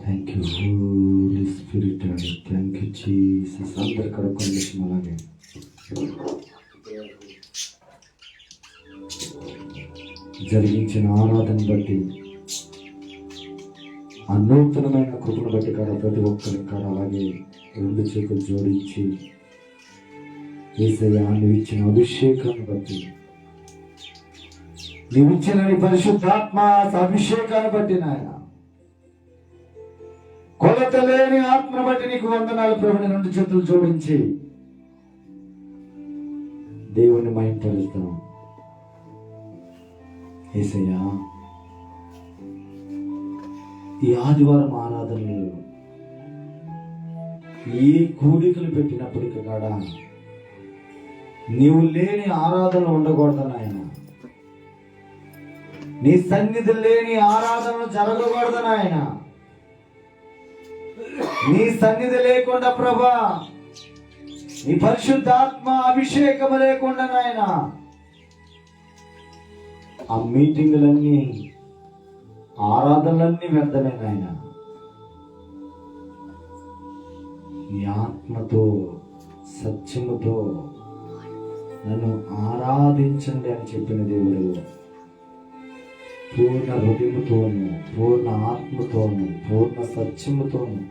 Thank you holy spirit and thank you Jesus. అందరు కడుక్కొని అలాగే జరిగించిన ఆరాధన బట్టి, ఆ నూతనమైన కృపను బట్టి కాడ ప్రతి ఒక్కరి కాడ అలాగే రెండు చేతులు జోడించి యేసయ్యా నువ్వు ఇచ్చిన అభిషేకాన్ని బట్టి, నువ్వు ఇచ్చిన నీ పరిశుద్ధాత్మ అభిషేకాన్ని బట్టి నాయన, కొలత లేని ఆత్మను బట్టి నీకు వందనాలు ప్రభుని రెండు చేతులు జోడించి దేవుని మహిమపరుస్తాం. యేసయ్యా ఈ ఆదివారం ఆరాధనలు ఏ కూడికలు పెట్టినప్పటికీ కూడా నీవు లేని ఆరాధన ఉండకూడదు నాయన. నీ సన్నిధి లేని ఆరాధనలు జరగకూడదు నాయన. నీ సన్నిధి లేకుండా ప్రభా, నీ పరిశుద్ధాత్మ అభిషేకము లేకుండా నాయన ఆ మీటింగులన్నీ, ఆరాధనలన్నీ వ్యర్థమే నాయన. నీ ఆత్మతో సత్యముతో నన్ను ఆరాధించండి అని చెప్పిన దేవుడు పూర్ణ హృదయముతోను, పూర్ణ ఆత్మతోను, పూర్ణ సత్యముతోను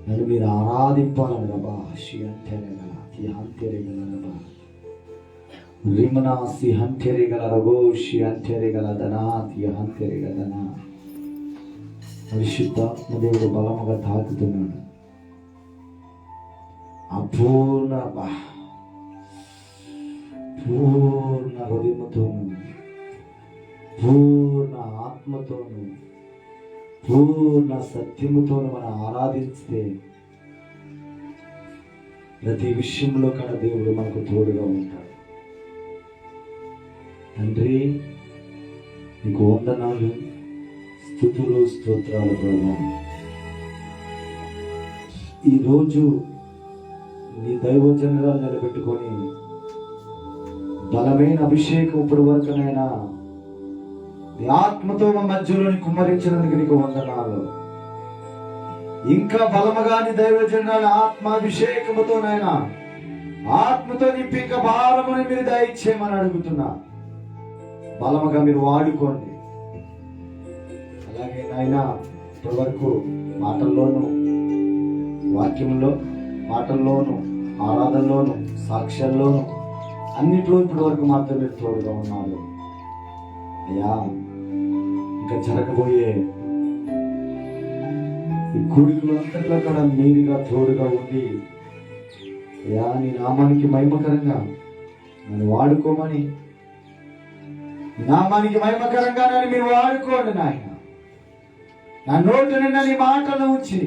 నన్ను మీరు ఆరాధింపాలని రబా శిహంతెరగల తిహంతెరగల రిమనా సిహంతెరగల రగో శిహంతెరగల దనా తిహంతెరగదనా. పరిశుద్ధాత్మ దేవుడు బలముగా తాకుతున్నాడు. అపూర్ణ పూర్ణ హృదయముతోను, పూర్ణ ఆత్మతోను, పూర్ణ సత్యముతోను మనం ఆరాధిస్తే ప్రతి విషయంలో కన్నా దేవుడు మనకు తోడుగా ఉంటాడు. తండ్రి నీకు వందనాలు, స్తుతులు, స్తోత్రాలు ప్రభావం. ఈరోజు నీ దైవజనురాలు నిలబెట్టుకొని బలమైన అభిషేకం ఇప్పుడు వరకునైనా నీ ఆత్మతో మా మధ్యలోని కుమ్మరించినందుకు నీకు వందనాలు. ఇంకా బలముగా నీ దైవజనురాలు ఆత్మాభిషేకముతోనైనా, ఆత్మతో నింపి ఇంకా భారముని మీరు దయచేయమని అడుగుతున్నా. బలముగా మీరు వాడుకోండి. అలాగే నాయన ఇప్పటి వరకు మాటల్లోనూ, వాక్యంలో, మాటల్లోనూ, ఆరాధనలోను, సాక్ష్యాల్లోనూ అన్నిట్లో ఇప్పటి వరకు మాత్రం మీరు తోడుగా ఉన్నారు అయ్యా. ఇంకా జరగబోయే ఈ కూడికలు అంతట్లో కూడా మీరుగా తోడుగా ఉండి అయ్యా నీ నామానికి మహిమకరంగా నన్ను వాడుకోమని, నామానికి మహిమకరంగా నన్ను మీరు వాడుకోండి నాయన. నా నోటి నిండా నీ మాటలను ఉంచి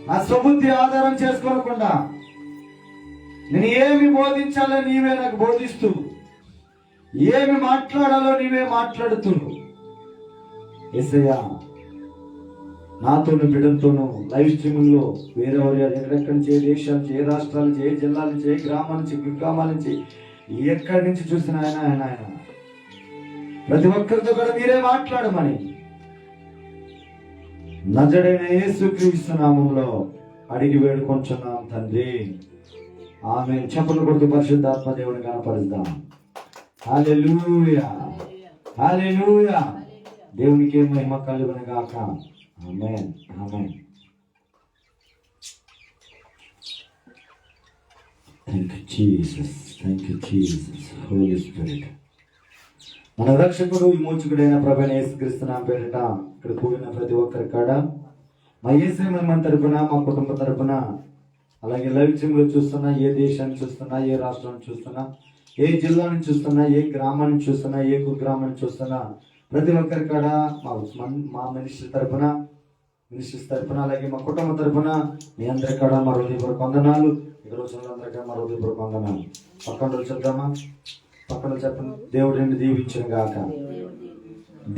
నా స్వబుద్ధి ఆధారం చేసుకోనకుండా నేను ఏమి బోధించాలో నీవే నాకు బోధిస్తూ, ఏమి మాట్లాడాలో నీవే మాట్లాడుతున్నావు. యేసయ్యా నాతోను, బిడ్డలతోనూ లైవ్ స్ట్రీమింగ్ లో వేరే ఎక్కడెక్కడి నుంచి, ఏ దేశాల నుంచి, ఏ రాష్ట్రాల నుంచి, ఏ జిల్లాల నుంచి, ఏ గ్రామాల నుంచి, కుగ్రామాల నుంచి, ఎక్కడి నుంచి చూసిన ఆయన ప్రతి ఒక్కరితో కూడా మీరే మాట్లాడమని నజరేయుడైన యేసుక్రీస్తు నామములో అడిగి వేడుకొంచున్నాం తండ్రి. ఆమేన్. చప్పట్లు కొడుతూ పరిశుద్ధాత్మ దేవుని కనపరుద్దాం. హల్లెలూయా, హల్లెలూయా. దేవునికి మహిమ కలుగును గాక. Amen, amen. Thank you Jesus, thank you Jesus, holy spirit. మన రక్షకుడు విమోచకుడైన ప్రభువైన యేసుక్రీస్తు నామమున పేరిట ఇక్కడ కూడిన ప్రతి ఒక్కరి కాడ మా యేసు మన తరపున, మా కుటుంబ తరపున, అలాగే లైవ్ స్ట్రీమ్లో చూస్తున్నా, ఏ దేశాన్ని చూస్తున్నా, ఏ రాష్ట్రాన్ని చూస్తున్నా, ఏ జిల్లా నుంచి చూస్తున్నా, ఏ గ్రామాన్ని చూస్తున్నా, ఏ కుగ్రామాన్ని చూస్తున్నా, ప్రతి ఒక్కరి కాడ మా మినిస్ట్రీ తరపున అలాగే మా కుటుంబ తరపున మీ అందరి కాడ మా హృదయపూర్వక వందనాలు. ఇక్కడ వచ్చిన అందరికీ మా హృదయపూర్వక వందనాలు. పక్కన చెప్తామా? పక్కన చెప్పండి. దేవుడిని దీవించిన గాక,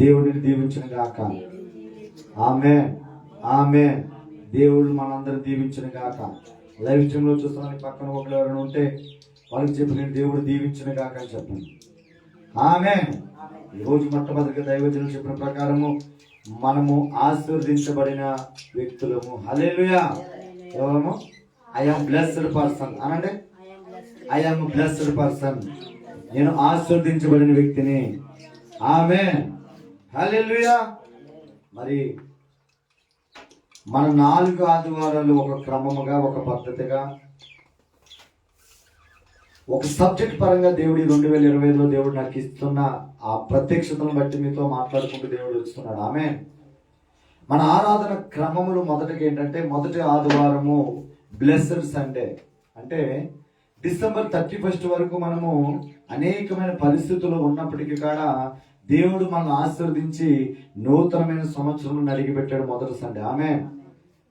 దేవుడిని దీవించిన గాక. ఆమేన్, ఆమేన్. దేవుడు మనందరూ దీవించిన గాక. లైవ్ స్ట్రీమ్ లో చూస్తున్నా పక్కన ఒకరు ఎవరైనా ఉంటే వాళ్ళకి చెప్పి నేను దేవుడు దీవించిన గాక అని చెప్పండి. ఆమేన్. ఈరోజు మొట్టమొదటిగా దైవజనులు చెప్పిన ప్రకారము మనము ఆశీర్వదించబడిన వ్యక్తులము. హల్లెలూయా. ఎవరము? ఐ యామ్ బ్లెస్డ్ పర్సన్ అనండి. I am blessed person. నేను ఆశీర్వదించబడిన వ్యక్తిని. ఆమేన్. హల్లెలూయా. మరి మన 4 ఆదివారాలు ఒక క్రమముగా, ఒక పద్ధతిగా, ఒక సబ్జెక్ట్ పరంగా దేవుడు 2025లో దేవుడు నాకు ఇస్తున్న ఆ ప్రత్యక్షతను బట్టి మీతో మాట్లాడుకుంటూ దేవుడు ఇస్తున్నాడు. ఆమేన్. మన ఆరాధన క్రమములు మొదటిగా ఏంటంటే, మొదటి ఆదివారము బ్లెస్డ్ సండే. అంటే డిసెంబర్ 31 వరకు మనము అనేకమైన పరిస్థితులు ఉన్నప్పటికీ కూడా దేవుడు మనల్ని ఆశీర్వదించి నూతనమైన సంవత్సరం అడిగిపెట్టాడు మొదటి సండే. ఆమేన్.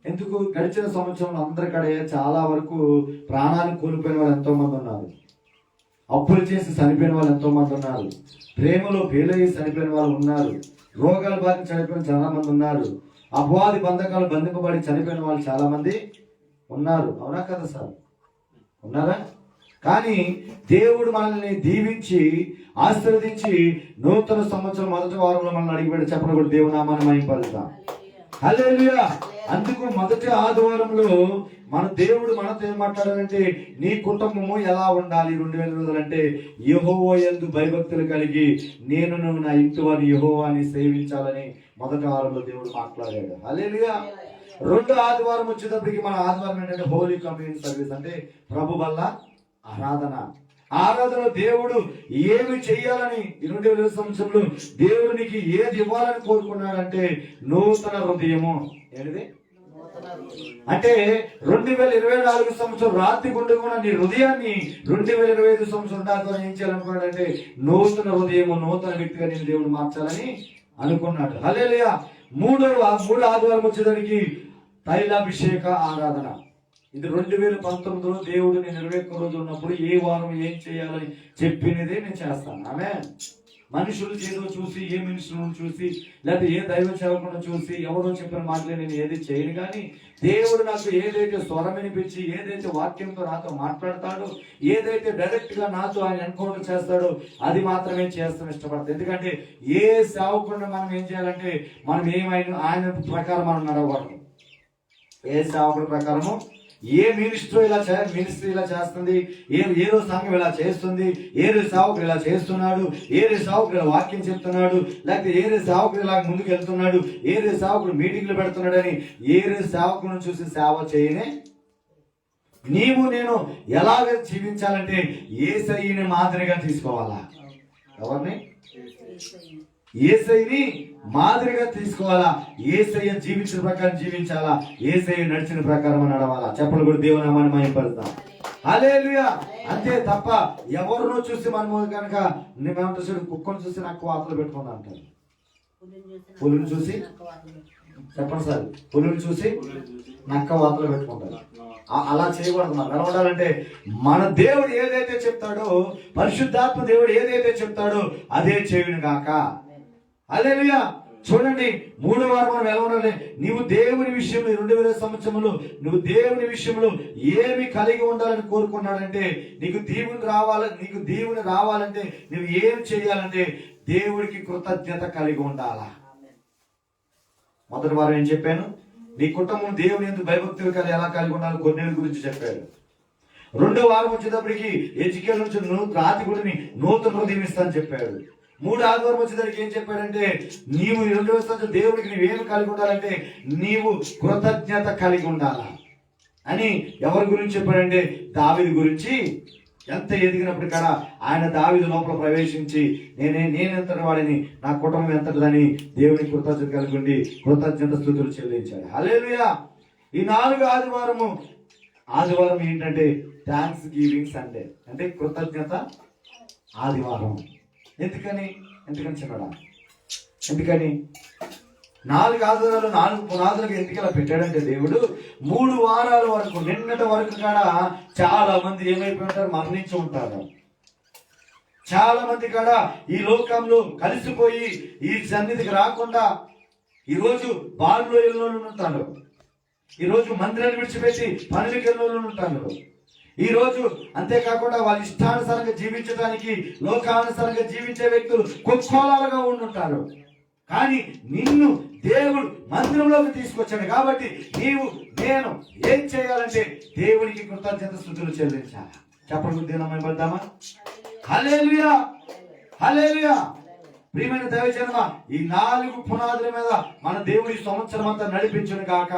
ఎందుకు? గడిచిన సంవత్సరంలో అందరికడే చాలా వరకు ప్రాణాలు కోల్పోయిన వాళ్ళు ఎంతో మంది ఉన్నారు. అప్పులు చేసి చనిపోయిన వాళ్ళు ఎంతో మంది ఉన్నారు. ప్రేమలో పేలయ్యి చనిపోయిన వాళ్ళు ఉన్నారు. రోగాల బారి చనిపోయిన చాలా మంది ఉన్నారు. అపవాది బంధకాలు బంధింపబడి చనిపోయిన వాళ్ళు చాలా మంది ఉన్నారు. అవునా కదా సార్? ఉన్నారా? కానీ దేవుడు మనల్ని దీవించి ఆశీర్వదించి నూతన సంవత్సరం మొదటి వారంలో మనల్ని అడిగిపెట్టి చెప్పడం కూడా దేవుని నామాన్ని మహిమపరుద్దాం. హల్లెలూయా. అందుకు మొదటి ఆదివారంలో మన దేవుడు మనతో ఏం మాట్లాడాలంటే, నీ కుటుంబము ఎలా ఉండాలి 2020 అంటే, యెహోవా యందు భయభక్తులు కలిగి నేను నా ఇంటి వారిని యెహోవాని సేవించాలని మొదటి వారంలో దేవుడు మాట్లాడాడు. హల్లెలూయా. రెండో ఆదివారం వచ్చేటప్పటికి మన ఆదివారం ఏంటంటే హోలీ కమ్యూనియన్ సర్వీస్, అంటే ప్రభు వల్ల ఆరాధన. ఆరాధన దేవుడు ఏమి చెయ్యాలని 2020 సంవత్సరంలో దేవుడు నీకు ఏది ఇవ్వాలని కోరుకున్నాడంటే నూతన హృదయము. ఏంటిది? అంటే 2024 సంవత్సరం రాత్రి గుండె కూడా నీ హృదయాన్ని 2025 సంవత్సరం దాకా ఏం చేయాలనుకున్నాడంటే నూతన హృదయము, నూతన వ్యక్తిగా నేను దేవుడు మార్చాలని అనుకున్నాడు. హల్లెలూయా. మూడు ఆదివారం వచ్చేదానికి తైలాభిషేక ఆరాధన. ఇది 2019లో దేవుడు నేను 21 రోజు ఉన్నప్పుడు ఏ వారం ఏం చేయాలని చెప్పినదే నేను చేస్తాను. ఆమేన్. మనుషులు ఏదో చూసి, ఏ మనుషులను చూసి, లేకపోతే ఏ దైవ సేవకులను చూసి, ఎవరో చెప్పిన మాటలే నేను ఏది చేయను. కానీ దేవుడు నాకు ఏదైతే స్వరం వినిపించి, ఏదైతే వాక్యంతో నాతో మాట్లాడతాడో, ఏదైతే డైరెక్ట్ గా నాతో ఆయన ఎన్కౌంటర్ చేస్తాడో అది మాత్రమే చేస్తాం ఇష్టపడతాను. ఎందుకంటే ఏ సేవకుడిని మనం ఏం చేయాలంటే మనం ఏమైనా ఆయన ప్రకారం మనం నడవకూడదు. ఏ సేవకుడి ప్రకారము, ఏ మినిస్ట్రీ ఇలా చేస్తుంది, ఏ రోజు సంఘం ఇలా చేస్తుంది, ఏ రోజు సేవకుడు ఇలా చేస్తున్నాడు, ఏ రోజు సేవకుడు ఇలా వాక్యం చెప్తున్నాడు, లేకపోతే ఏ రోజు సేవకుడు ఇలా ముందుకు వెళ్తున్నాడు, ఏ రోజు సేవకుడు మీటింగ్లు పెడుతున్నాడు అని ఏ రోజు సేవకులను చూసి సేవ చేయనే. నీవు నేను ఎలాగ జీవించాలంటే యేసయ్యని మాదిరిగా తీసుకోవాలా. ఎవరిని? యేసయ్యని మాదిరిగా తీసుకోవాలా. యేసయ్య జీవించిన ప్రకారం జీవించాలా. యేసయ్య నడిచిన ప్రకారం నడవాలా. చెప్పలు కూడా దేవుని నామాన్ని మహిమపరుద్దాం. హల్లెలూయా. అంతే తప్ప ఎవరినో చూసి మనము కనుక నేనేమంటూ కుక్కను చూసి నాకు వాతలు పెట్టుకున్నా అంటారు. పులిని చూసి, చెప్పండి సార్, పులిని చూసి నక్క వాతలు పెట్టుకుంటారు. అలా చేయకూడదు. మనం ఎలా ఉండాలంటే మన దేవుడు ఏదైతే చెప్తాడో, పరిశుద్ధాత్మ దేవుడు ఏదైతే చెప్తాడో అదే చేయును గాక. హల్లెలూయా. చూడండి, 3వ వారం మనం ఎలా ఉండాలి? నీవు దేవుని విషయంలో 2000 సంవత్సరంలో నువ్వు దేవుని విషయంలో ఏమి కలిగి ఉండాలని కోరుకున్నాడంటే, నీకు దీవుని రావాలంటే నువ్వు ఏం చేయాలంటే దేవుడికి కృతజ్ఞత కలిగి ఉండాలా. మొదటి వారం ఏం చెప్పాను? నీ కుటుంబం దేవుని యందు భయభక్తులు ఎలా కలిగి ఉండాలి కొన్నేళ్ళ గురించి చెప్పాడు. 2వ వారం వచ్చేటప్పటికి ఎజికేల్ నుంచి రాతి గుడిని నూతన హృదయం ఇస్తానని చెప్పాడు. 3వ ఆదివారం వచ్చేదానికి ఏం చెప్పాడంటే, నీవు 2000 సంవత్సరం దేవుడికి నువ్వేమి కలిగి ఉండాలంటే నీవు కృతజ్ఞత కలిగి ఉండాలా అని ఎవరి గురించి చెప్పాడంటే దావీదు గురించి. ఎంత ఎదిగినప్పుడు కూడా ఆయన దావీదు లోపల ప్రవేశించి నేనెంతటి వాడిని, నా కుటుంబం ఎంతటిదని దేవుని కృతజ్ఞత కలిగి ఉండి కృతజ్ఞత స్తుతులు చెల్లించాడు. హల్లెలూయా. ఈ 4 ఆదివారం ఏంటంటే థ్యాంక్స్ గివింగ్ సండే, అంటే కృతజ్ఞత ఆదివారం. ఎందుకని చిన్నడా? ఎందుకని 4 ఆదివారాలు 4 పునాదులకు ఎందుకు ఇలా పెట్టాడంటే దేవుడు 3 వారాల వరకు, నిన్నటి వరకు కూడా చాలా మంది ఏమైపోయి ఉంటారు? మరణించి ఉంటారు. చాలా మంది కూడా ఈ లోకంలో కలిసిపోయి ఈ సన్నిధికి రాకుండా ఈరోజు బాలులో ఎన్నోళ్ళు ఉంటారు. ఈరోజు మందిరాన్ని విడిచిపెట్టి పనులకు ఎన్నోళ్ళు ఉంటారు. ఈ రోజు అంతేకాకుండా వాళ్ళ ఇష్టానుసారంగా జీవించడానికి, లోకానుసారంగా జీవించే వ్యక్తులు కుక్కలాలుగా ఉండుంటారు. కానీ నిన్ను దేవుడు మందిరంలోకి తీసుకొచ్చాడు. కాబట్టి నీవు నేను ఏం చేయాలంటే దేవునికి కృతజ్ఞత స్తుతులు చెల్లించాలి. చెప్పండి, దినమని పడదామా? హల్లెలూయా, హల్లెలూయా. ప్రియమైన దైవజనమా, ఈ 4 పునాదుల మీద మన దేవుడి సంవత్సరం అంతా నడిపించును గాక.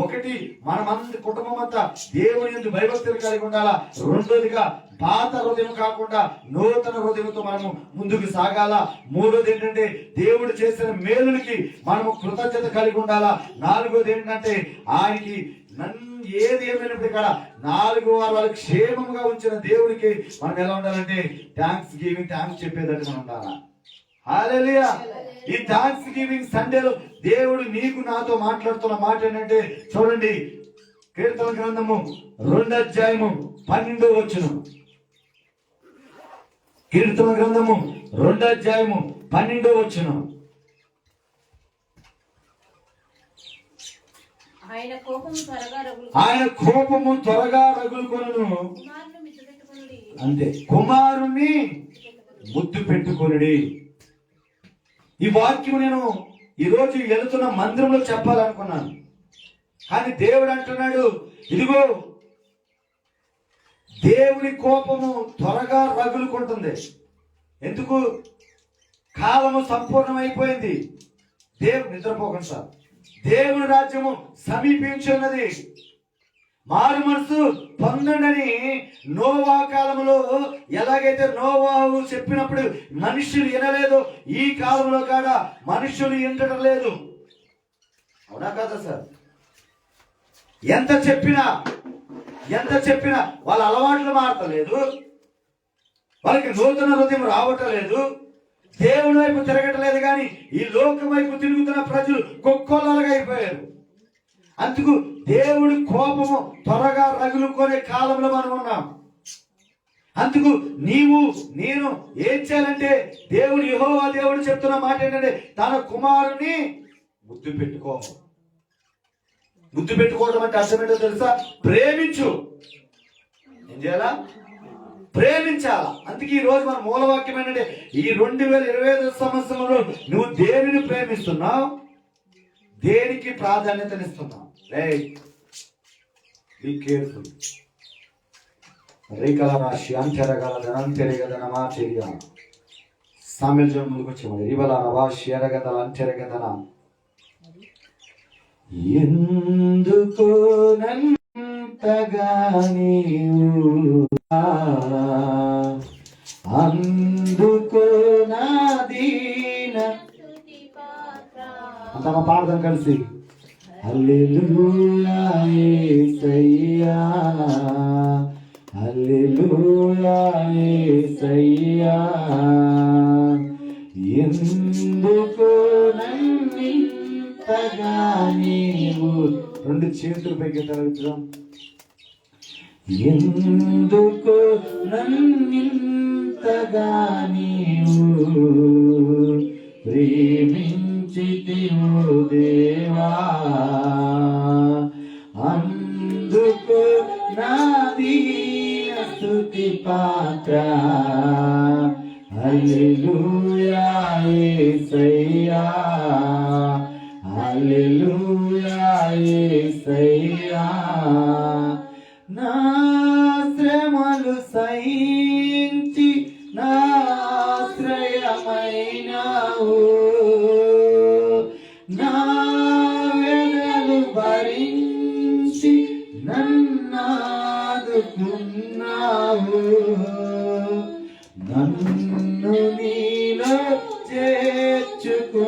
ఒకటి, మనమందరి కుటుంబం అంతా దేవుని యందు భయభక్తులు కలిగి ఉండాలా. రెండోదిగా పాత హృదయం కాకుండా నూతన హృదయంతో మనము ముందుకు సాగాల. మూడోది ఏంటంటే దేవుడు చేసిన మేలులకి మనము కృతజ్ఞత కలిగి ఉండాలా. నాలుగోది ఏంటంటే ఆయనకి ఏది ఏమైనప్పుడు ఇక్కడ 4 వారాలు క్షేమంగా ఉంచిన దేవుడికి మనం ఎలా ఉండాలంటే థ్యాంక్స్ గివింగ్, థ్యాంక్స్ చెప్పేటట్టు మనం ఉండాలా. హల్లెలూయా. ఈ థ్యాంక్స్ గివింగ్ సండేలో దేవుడు నీకు నాతో మాట్లాడుతున్న మాట ఏంటంటే చూడండి, కీర్తన గ్రంథము 2:12. కీర్తన గ్రంథము 2:12. ఆయన కోపము త్వరగా రగులుకొనును, అంతే, కుమారుణ్ణి ముద్దు పెట్టుకొనుడి. ఈ వాక్యం నేను ఈరోజు వెళుతున్న మందిరంలో చెప్పాలనుకున్నాను. కానీ దేవుడు అంటున్నాడు, ఇదిగో దేవుని కోపము త్వరగా రగులుకుంటుంది. ఎందుకు? కాలము సంపూర్ణమైపోయింది. దేవుడు నిద్రపోకండి సార్. దేవుని రాజ్యము సమీపించి ఉన్నది. మారు మనసు పొందండని నోవా కాలంలో ఎలాగైతే నోవాహు చెప్పినప్పుడు మనుషులు వినలేదు, ఈ కాలంలో కాడ మనుషులు వినటం లేదు. అవునా కదా సార్? ఎంత చెప్పినా వాళ్ళ అలవాట్లు మారతలేదు, వాళ్ళకి నూతన హృదయం రావటం లేదు, దేవుని వైపు తిరగటలేదు. కానీ ఈ లోకం వైపు తిరుగుతున్న ప్రజలు కుక్కోళ్ళగా అయిపోయారు. అందుకు దేవుడి కోపము త్వరగా రగులుకునే కాలంలో మనం ఉన్నాం. అందుకు నీవు నేను ఏం చేయాలంటే దేవుడు యెహోవా దేవుడు చెప్తున్న మాట ఏంటంటే తన కుమారుని ముద్దు పెట్టుకో. ముద్దు పెట్టుకోవడం అంటే అర్థం ఏంటో తెలుసా? ప్రేమించు. ఏం చేయాలా? ప్రేమించాలా. అందుకే ఈ రోజు మన మూలవాక్యం ఏంటంటే ఈ 2025 సంవత్సరంలో నువ్వు దేనిని ప్రేమిస్తున్నావు, దేనికి ప్రాధాన్యతనిస్తున్నావు? Be careful. రేఖల రాశి అంచెరగల ధనంతెరగదనమా చెరియ సామెల్ జోన్ ముందుకు వచ్చాము. రివల రవాశి ఎరగదల అంచెరగదన. ఎందుకు నంతగా నీవు అందుకో నా దీన అంత పాడదాం కలిసి. హల్లెలూయా యేసయ్యా, హల్లెలూయా యేసయ్యా, ఎందుకు నన్నింతగా నీవు. 2 చేతులు పైకి తరగడం. ఎందుకు నన్నింతగా నీవు ప్రేమించితివో దేవా, అందుకు నా దీన స్తుతి పాత్ర. హల్లెలూయా యేసయ్యా, హల్లెలూయా యేసయ్యా, నా శ్రమలు సహించి నా ఆశ్రయమైనావు, నా వెదలు భరించి నన్నాదుకున్నావు, నన్ను నీలో చేర్చుకున్నావు,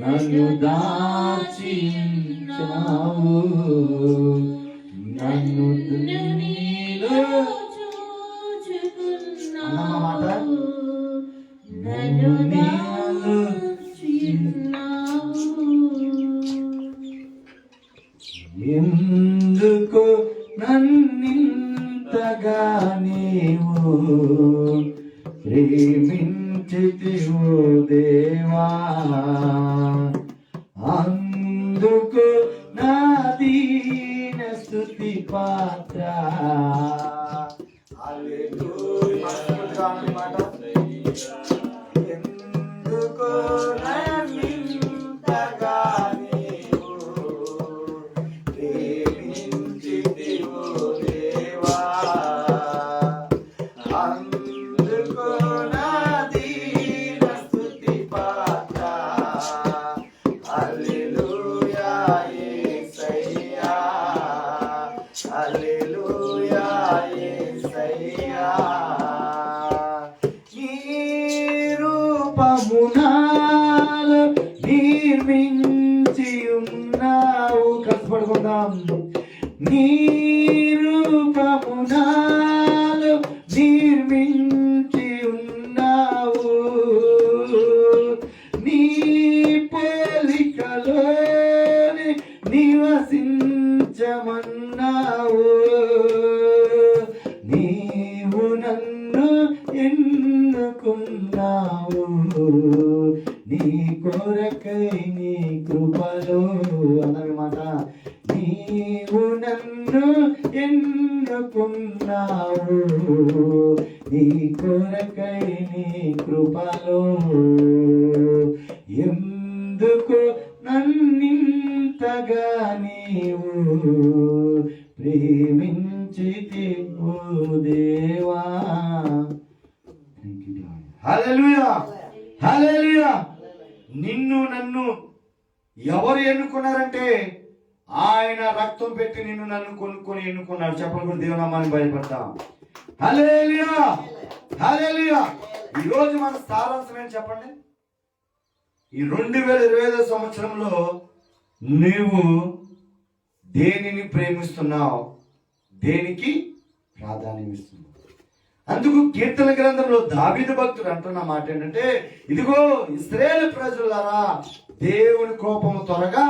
నన్ను దాచించావు, నన్ను నీలో చూచుకున్నావు, నన్ను నీలో ఎందుకు నన్నింతగా నీవు ప్రేమించితివో దేవా, అందుకు నా దీన స్తుతి పాత్ర. హల్లెలూయా. ఎందుకు ఇష్టమన్నావు, నీవు నన్ను ఎన్నుకున్నావు, నీ కొరకై నీ కృపలో అన్నమాట. నీవు నన్ను ఎన్నుకున్నావు, నీ కొరకై నీ కృపలో, ఎందుకు నన్నింతగా నీవు ప్రేమించితివు దేవా. హల్లెలూయా, హల్లెలూయా. నిన్ను నన్ను ఎవరు ఎన్నుకున్నారంటే ఆయన రక్తం పెట్టి నిన్ను నన్ను కొనుక్కొని ఎన్నుకున్నాడు. చెప్పకుండా దేవునామాన్ని భయపడతాం. హల్లెలూయా, హల్లెలూయా. ఈరోజు మన సారాంశం ఏంటి చెప్పండి? ఈ 2025 సంవత్సరంలో నీవు దేనిని ప్రేమిస్తున్నావు, దేనికి ప్రాధాన్యం ఇస్తున్నావు? అందుకు కీర్తన గ్రంథంలో దావీదు భక్తుడు అంటున్న మాట ఏంటంటే, ఇదిగో ఇశ్రాయేలు ప్రజలారా, దేవుని కోపము త్వరగా.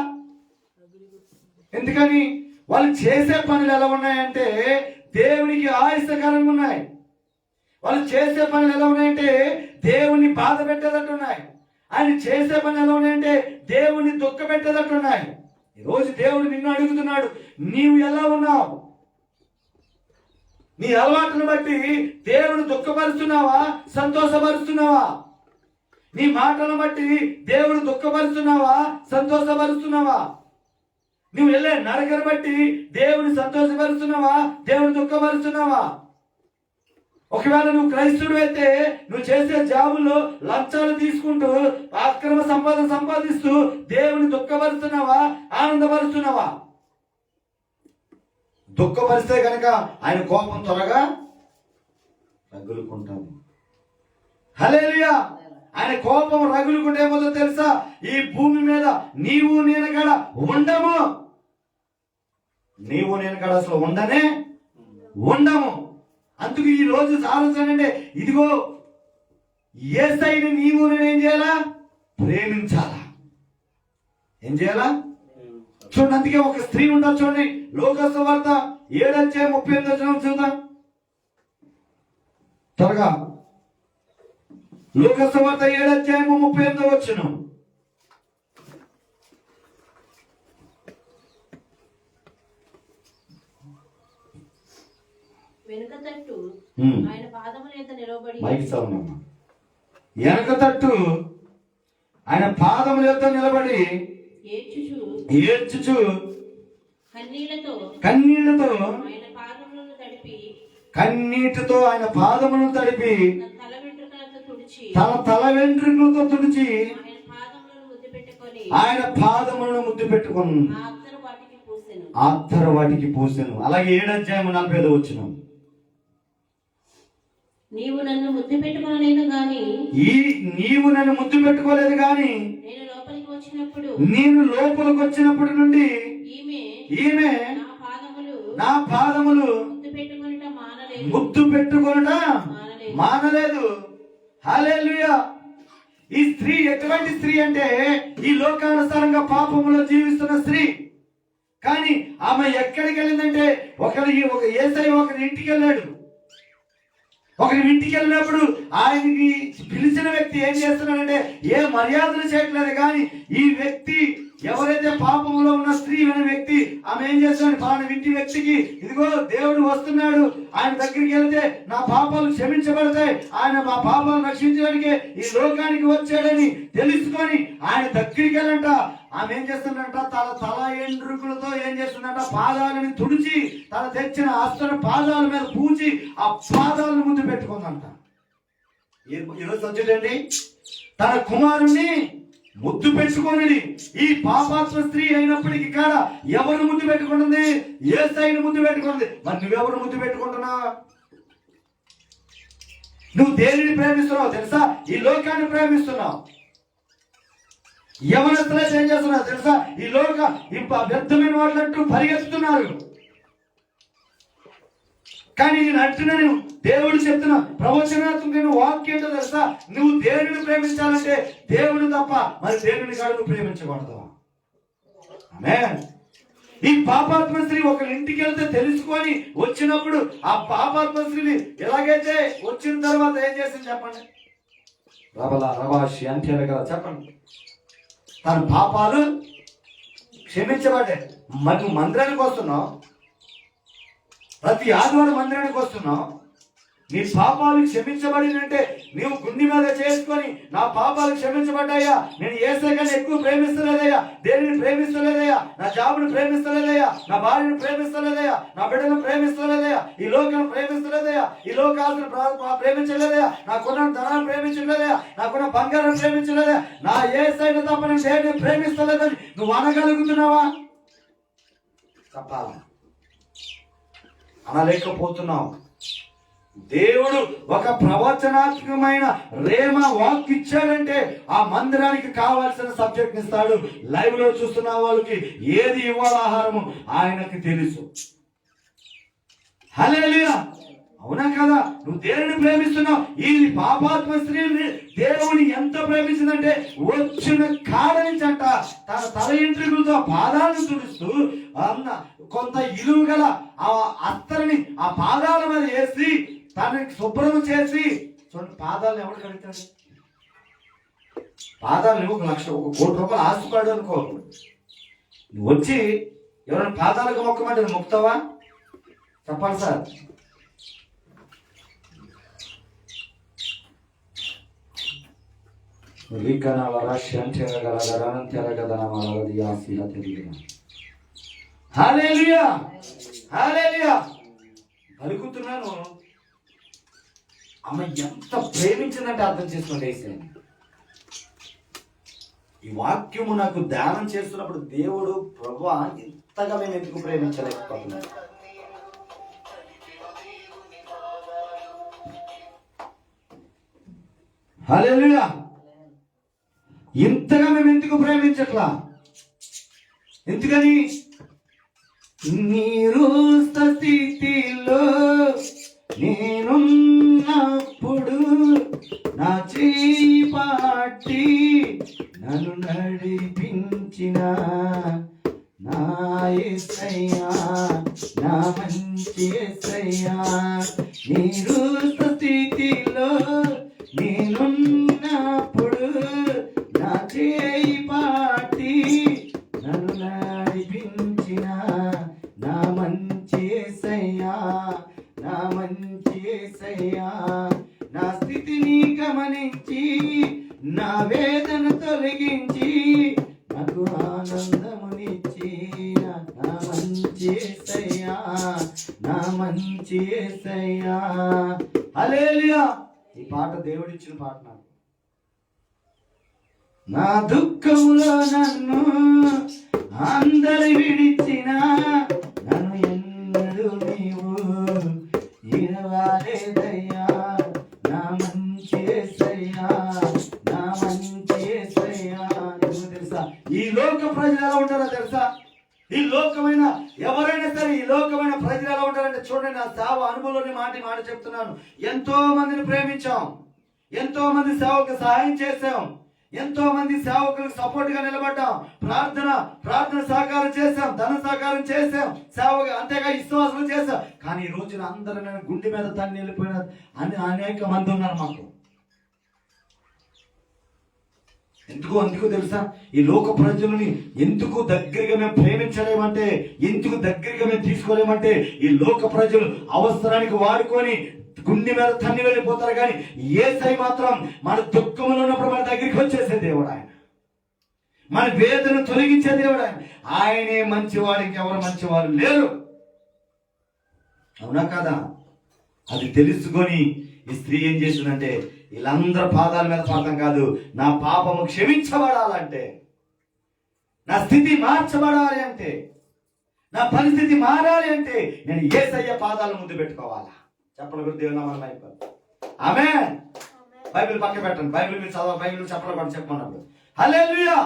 ఎందుకని? వాళ్ళు చేసే పనులు ఎలా ఉన్నాయంటే దేవునికి ఆయాసకరంగా ఉన్నాయి. వాళ్ళు చేసే పనులు ఎలా ఉన్నాయంటే దేవుని బాధ పెట్టేటట్టు ఉన్నాయి. ఆయన చేసే పనులు ఎలా ఉన్నాయంటే దేవుని దుఃఖ పెట్టేటట్టు ఉన్నాయి. ఈరోజు దేవుడు నిన్ను అడుగుతున్నాడు, నీవు ఎలా ఉన్నావు? నీ అలవాటును బట్టి దేవుని దుఃఖపరుస్తున్నావా, సంతోషపరుస్తున్నావా? నీ మాటలను బట్టి దేవుడు దుఃఖపరుస్తున్నావా, సంతోషపరుస్తున్నావా? నువ్వు వెళ్ళే నరకను బట్టి దేవుని సంతోషపరుస్తున్నావా, దేవుని దుఃఖపరుస్తున్నావా? ఒకవేళ నువ్వు క్రైస్తవుడు అయితే నువ్వు చేసే జాబుల్లో లంచాలు తీసుకుంటూ అక్రమ సంపాదన సంపాదిస్తూ దేవుని దుఃఖపరుస్తున్నావా, ఆనందపరుస్తున్నావా? దుఃఖపరిస్తే కనుక ఆయన కోపం త్వరగా రగులుకుంటాను. హల్లెలూయా. ఆయన కోపం రగులుకుంటే ఏమో తెలుసా? ఈ భూమి మీద నీవు నేను కాడ ఉండము. నీవు నేను కాడ అసలు ఉండము. అందుకు ఈ రోజు ఆలోచనంటే, ఇదిగో యేసయ్యని నీవు నేను ఏం చేయాలా? ప్రేమించాలా. ఏం చేయాలా? చూడండి, అందుకే ఒక స్త్రీ ఉంటారు చూడండి. లోకాసు వార్త 7:38 చూద్దాం త్వరగా. లోకాసు వార్త 7:38. వెనక తట్టు ఆయన పాదముల యొద్ద నిలబడి ఏడ్చుచు కన్నీటితో ఆయన పాదములను తడిపి తల వెంట్రుకలతో తుడిచి ఆయన పాదములను ముద్దు పెట్టుకొని ఆత్తర వాటికి పూసెను. అలాగే 7:45 నీవు నన్ను ముద్దు పెట్టుకోలేదు గాని నేను లోపలికి వచ్చినప్పుడు నుండి ఈమె నా పాదములు ముద్దు పెట్టుకొనుట మానలేదు. హల్లెలూయా. ఈ స్త్రీ ఎటువంటి స్త్రీ అంటే ఈ లోకానుసారంగా పాపములో జీవిస్తున్న స్త్రీ. కానీ ఆమె ఎక్కడికి వెళ్ళిందంటే ఒక యేసయ్య ఒకరి ఇంటికి వెళ్ళాడు. ఒకరి ఇంటికి వెళ్ళినప్పుడు ఆయనకి పిలిచిన వ్యక్తి ఏం చేస్తున్నాడంటే ఏ మర్యాదలు చేయట్లేదు. కానీ ఈ వ్యక్తి ఎవరైతే పాపంలో ఉన్న స్త్రీ అనే వ్యక్తి ఆమె ఏం చేస్తాడు? ఆయన ఇంటి వ్యక్తికి, ఇదిగో దేవుడు వస్తున్నాడు, ఆయన దగ్గరికి వెళ్తే నా పాపాలు క్షమించబడతాయి, ఆయన మా పాపాలను రక్షించడానికి ఈ లోకానికి వచ్చాడని తెలుసుకొని ఆయన దగ్గరికి వెళ్ళంట. ఆమె ఏం చేస్తుందంట? తల ఎండ్రుకులతో ఏం చేస్తుందంట? పాదాలను తుడిచి తన తెచ్చిన అస్తను పాదాల మీద పూచి ఆ పాదాలను ముద్దు పెట్టుకుందంట. ఈరోజు వచ్చేటండి తన కుమారుణ్ణి ముద్దు పెట్టుకోనని ఈ పాపాత్మ స్త్రీ అయినప్పటికీ కాడ ఎవరు ముద్దు పెట్టుకుంటుంది? యేసయ్యను ముద్దు పెట్టుకుంది. మరి నువ్వెవరు ముద్దు పెట్టుకుంటున్నా? నువ్వు దేనిని ప్రేమిస్తున్నావు తెలుసా? ఈ లోకాన్ని ప్రేమిస్తున్నావు. యవనస్తులే ఏం చేస్తున్నారు తెలుసా? ఈ లోక వ్యర్థమైన వాళ్ళంటూ పరిగెత్తుతున్నారు. కానీ నేను అంటున్నాను, దేవుడు చెప్తున్నా ప్రవచనాత్మకమైన వాక్యం ఏంటో తెలుసా? నువ్వు దేవుడిని ప్రేమించాలంటే దేవుడు తప్ప మరి దేవుని కాదు నువ్వు ప్రేమించకూడదు. ఆమేన్. ఈ పాపాత్మ స్త్రీ ఒకరి ఇంటికి వెళ్తే తెలుసుకొని వచ్చినప్పుడు ఆ పాపాత్మ స్త్రీని ఎలాగైతే వచ్చిన తర్వాత ఏం చేసింది చెప్పండి? రవాషి అంటే కదా చెప్పండి. తన పాపాలు క్షమించబడ్డాయి. మనం మందిరానికి వస్తున్నాం, ప్రతి ఆదివారం మందిరానికి వస్తున్నాం. నీ పాపాలు క్షమించబడినంటే నీవు గుండె మీద చేసుకొని నా పాపాలు క్షమించబడ్డాయా, నేను యేసయ్య కన్నా ఎక్కువ ప్రేమిస్తలేదయ్యా, దేనిని ప్రేమిస్తలేదయ్యా, నా జాబుని ప్రేమిస్తలేదయ్యా, నా భార్యను ప్రేమిస్తలేదయ్యా, నా బిడ్డను ప్రేమిస్తలేదయ్యా, ఈ లోకాన్ని ప్రేమిస్తలేదయ్యా, ఈ లోకాలను ప్రేమించలేదయ్యా, నాకున్న ధనాన్ని ప్రేమించలేదయ్యా, నాకున్న బంగారం ప్రేమించలేదయ్యా, నా యేసయ్యను తప్ప నేను దేనిని ప్రేమిస్తలేదని నువ్వు అనగలుగుతున్నావా? చెప్పాలా? అనలేకపోతున్నావు. దేవుడు ఒక ప్రవచనాత్మకమైన రేమ వాక్ ఇచ్చాడంటే ఆ మందిరానికి కావాల్సిన సబ్జెక్ట్ ఇస్తాడు. లైవ్ లో చూస్తున్న వాళ్ళకి ఏది ఇవ్వాలి ఆహారము ఆయనకి తెలుసు. హల్లెలూయా, అవునా కదా? నువ్వు దేవుని ప్రేమిస్తున్నావు. ఈ పాపాత్మ స్త్రీని దేవుని ఎంత ప్రేమించిందంటే వచ్చిన కాడ నుంచి అంట తన తల ఎంట్రుకలతో పాదాలను తుడుస్తూ కొంత ఇలువ గల ఆ అత్తరిని ఆ పాదాల మీద వేసి తనకి శుభ్రం చేసి, చూడండి పాదాలను ఎవరు కడుగుతాడు? పాదాలను ఒక కోటి రూపాయలు ఆశపడు అనుకో, నువ్వు వచ్చి ఎవరైనా పాదాలకు మొక్కమంటే మొక్కుతావా? చెప్పాలి సార్. హల్లెలూయా, హల్లెలూయా. పలుకుతున్నాను. అమ్మ ఎంత ప్రేమించిందంటే అర్థం చేసుకోండి. ఈ వాక్యము నాకు ధ్యానం చేస్తున్నప్పుడు దేవుడు ప్రభువా ఎంతగా మేము ఎందుకు ప్రేమించలేకపోతున్నాం? హల్లెలూయా, ఇంతగా మేము ఎందుకు ప్రేమించట్లా? ఎందుకని? నీరు స్థితిలో నేనున్నప్పుడు నా చేయి పట్టి నన్ను నడిపించిన నా యేసయ్యా, నా మంచి యేసయ్యా. నీరు స్థితిలో నేనున్నప్పుడు నా చేయి పట్టి నన్ను నడిపించిన నా మంచి యేసయ్యా, నా మంచి యేసయ్యా. నా స్థితిని గమనించి నా వేదన తొలగించి నాకు ఆనందమునిచ్చి నా మంచి యేసయ్యా, నా మంచి యేసయ్యా. హల్లెలూయా. ఈ పాట దేవుడిచ్చిన పాట. నాకు నా దుఃఖంలో నన్ను అందరి విడిచిన నన్ను ఎన్నడూ నీవు ఇరవాలేదయ్యా, నా మంచి యేసయ్యా, నా మంచి యేసయ్యా. తెలుసా ఈ లోక ప్రజలు ఎలా ఉంటారో తెలుసా? ఈ లోకమైన ఎవరైనా సరే ఈ లోకమైన ప్రజలు ఎలా ఉంటారంటే చూడండి, నా సేవ అనుభవంలోని మాట చెప్తున్నాను. ఎంతో మందిని ప్రేమించాం, ఎంతో మంది సేవకు సహాయం చేశాం, ఎంతో మంది సేవకులకు సపోర్ట్ గా నిలబడ్డాం, ప్రార్థన సహకారం చేశాం, ధన సహకారం చేశాం, సేవగా అంతేగా విశ్వాసాలు చేశాం. కానీ ఈ రోజున అందరూ నేను గుండె మీద తన్ని వెళ్ళిపోయిన అనేక మంది ఉన్నారు మాకు. ఎందుకు తెలుసా? ఈ లోక ప్రజలని ఎందుకు దగ్గరగా మేము ప్రేమించలేమంటే, ఎందుకు దగ్గరగా మేము తీసుకోలేమంటే, ఈ లోక ప్రజలు అవసరానికి వాడుకొని గుండె మీద తన్ని వెళ్ళిపోతారు. కానీ యేసయ్య మాత్రం మన దుఃఖంలో ఉన్నప్పుడు మన దగ్గరికి వచ్చేసే దేవుడు ఆయన, మన వేదన తొలగించే దేవుడు ఆయన. ఆయనే మంచివాడు, ఇంకెవరు మంచివారు లేరు. అవునా కదా? అది తెలుసుకొని ఈ స్త్రీ ఏం చేసిందంటే వీళ్ళందరూ పాదాల మీద పడతాం కాదు, నా పాపము క్షమించబడాలంటే, నా స్థితి మార్చబడాలి అంటే, నా పరిస్థితి మారాలి అంటే నేను యేసయ్య పాదాల ముందు పెట్టుకోవాలా? చెప్పలు కూడా దేవుని నామమున అయిపోయింది. ఆమేన్. బైబిల్ పక్క పెట్టండి, బైబిల్ మీరు చదవ, బైబిల్ చెప్పలు పడి చెప్పమన్నప్పుడు. హల్లెలూయా.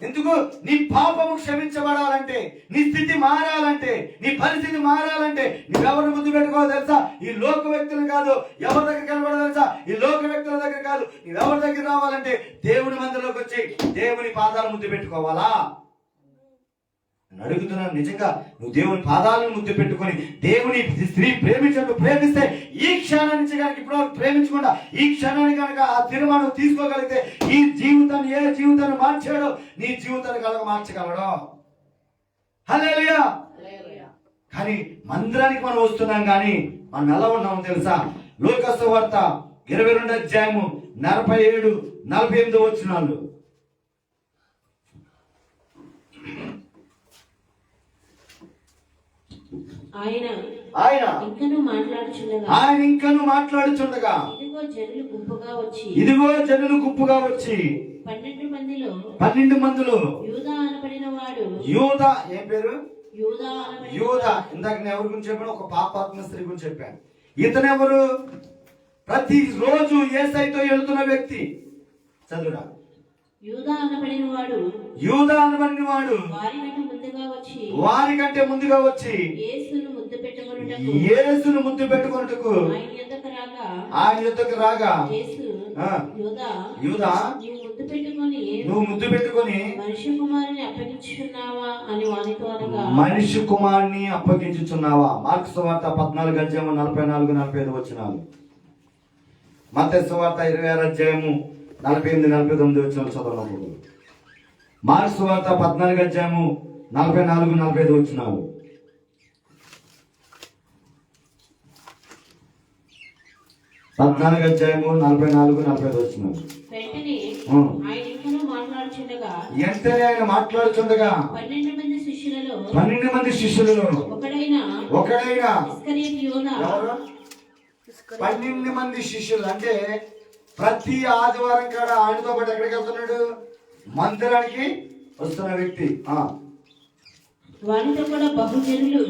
ఎందుకు? నీ పాపము క్షమించబడాలంటే, నీ స్థితి మారాలంటే, నీ పరిస్థితి మారాలంటే నువ్వెవరిని ముందు పెట్టుకోవాలి తెలుసా? ఈ లోక వ్యక్తులు కాదు. ఎవరి దగ్గర కనబడదు తెలుసా? ఈ లోక వ్యక్తుల దగ్గర కాదు. నువ్వెవరి దగ్గర రావాలంటే దేవుని మందిరంలోకి వచ్చి దేవుని పాదాల ముందు పెట్టుకోవాలా? నేను అడుగుతున్నాను, నిజంగా నువ్వు దేవుని పాదాలను ముద్దు పెట్టుకొని దేవుని స్త్రీ ప్రేమించట్టు ప్రేమిస్తే ఈ క్షణం నుంచి కనుక ఇప్పుడు ప్రేమించకుండా ఈ క్షణాన్ని కనుక ఆ తీర్మానం తీసుకోగలిగితే ఈ జీవితాన్ని ఏ జీవితాన్ని మార్చాడో నీ జీవితాన్ని కనుక మార్చగలడు. హల్లెలూయా. కానీ మందిరానికి మనం వస్తున్నాం, కానీ మనం ఎలా ఉన్నామో తెలుసా? లూకా సువార్త 22 అధ్యాయము 47, 48 వచనాలు. ఆయన ఇంకను మాట్లాడుచుండగా ఇదిగో జనులు గుంపుగా వచ్చి 12 మందిలో యూదా, ఏం పేరు? యూదా. ఇందాక నేను ఎవరి గురించి చెప్పాను? ఒక పాపాత్మ స్త్రీ గురించి చెప్పాను. ఇతను ఎవరు? ప్రతి రోజు యేసయ్యతో వెళ్తున్న వ్యక్తి. చదువురా. యూదా అనబడిన వాడు వారికంటే ముందుగా వచ్చి యేసును ముద్దు పెట్టుకొనుటకు ఆయన యొద్దకు రాగా, యూదా నువ్వు ముద్దు పెట్టుకొని మనిషి కుమారుని అప్పగించుచున్నావా? మార్కు సువార్త 14 అధ్యాయము 44, 45 వచనాలు. మత్తయి సువార్త 26 అధ్యాయము 48, 49 వచనాలు చదవనప్పుడు. మార్కు సువార్త 14 అధ్యాయము 44, 45 వచనాలు. అధ్యాయము 44, 45 వచనాలు. వెంటనే ఆయన మాట్లాడుచుండగా 12 మంది శిష్యులలో ఒకడైన 12 మంది శిష్యులు అంటే ప్రతి ఆదివారం కాడ ఆయనతో పాటు ఎక్కడికి వెళ్తున్నాడు? మందిరానికి వస్తున్న వ్యక్తి. వారితో కూడా బహుజనులు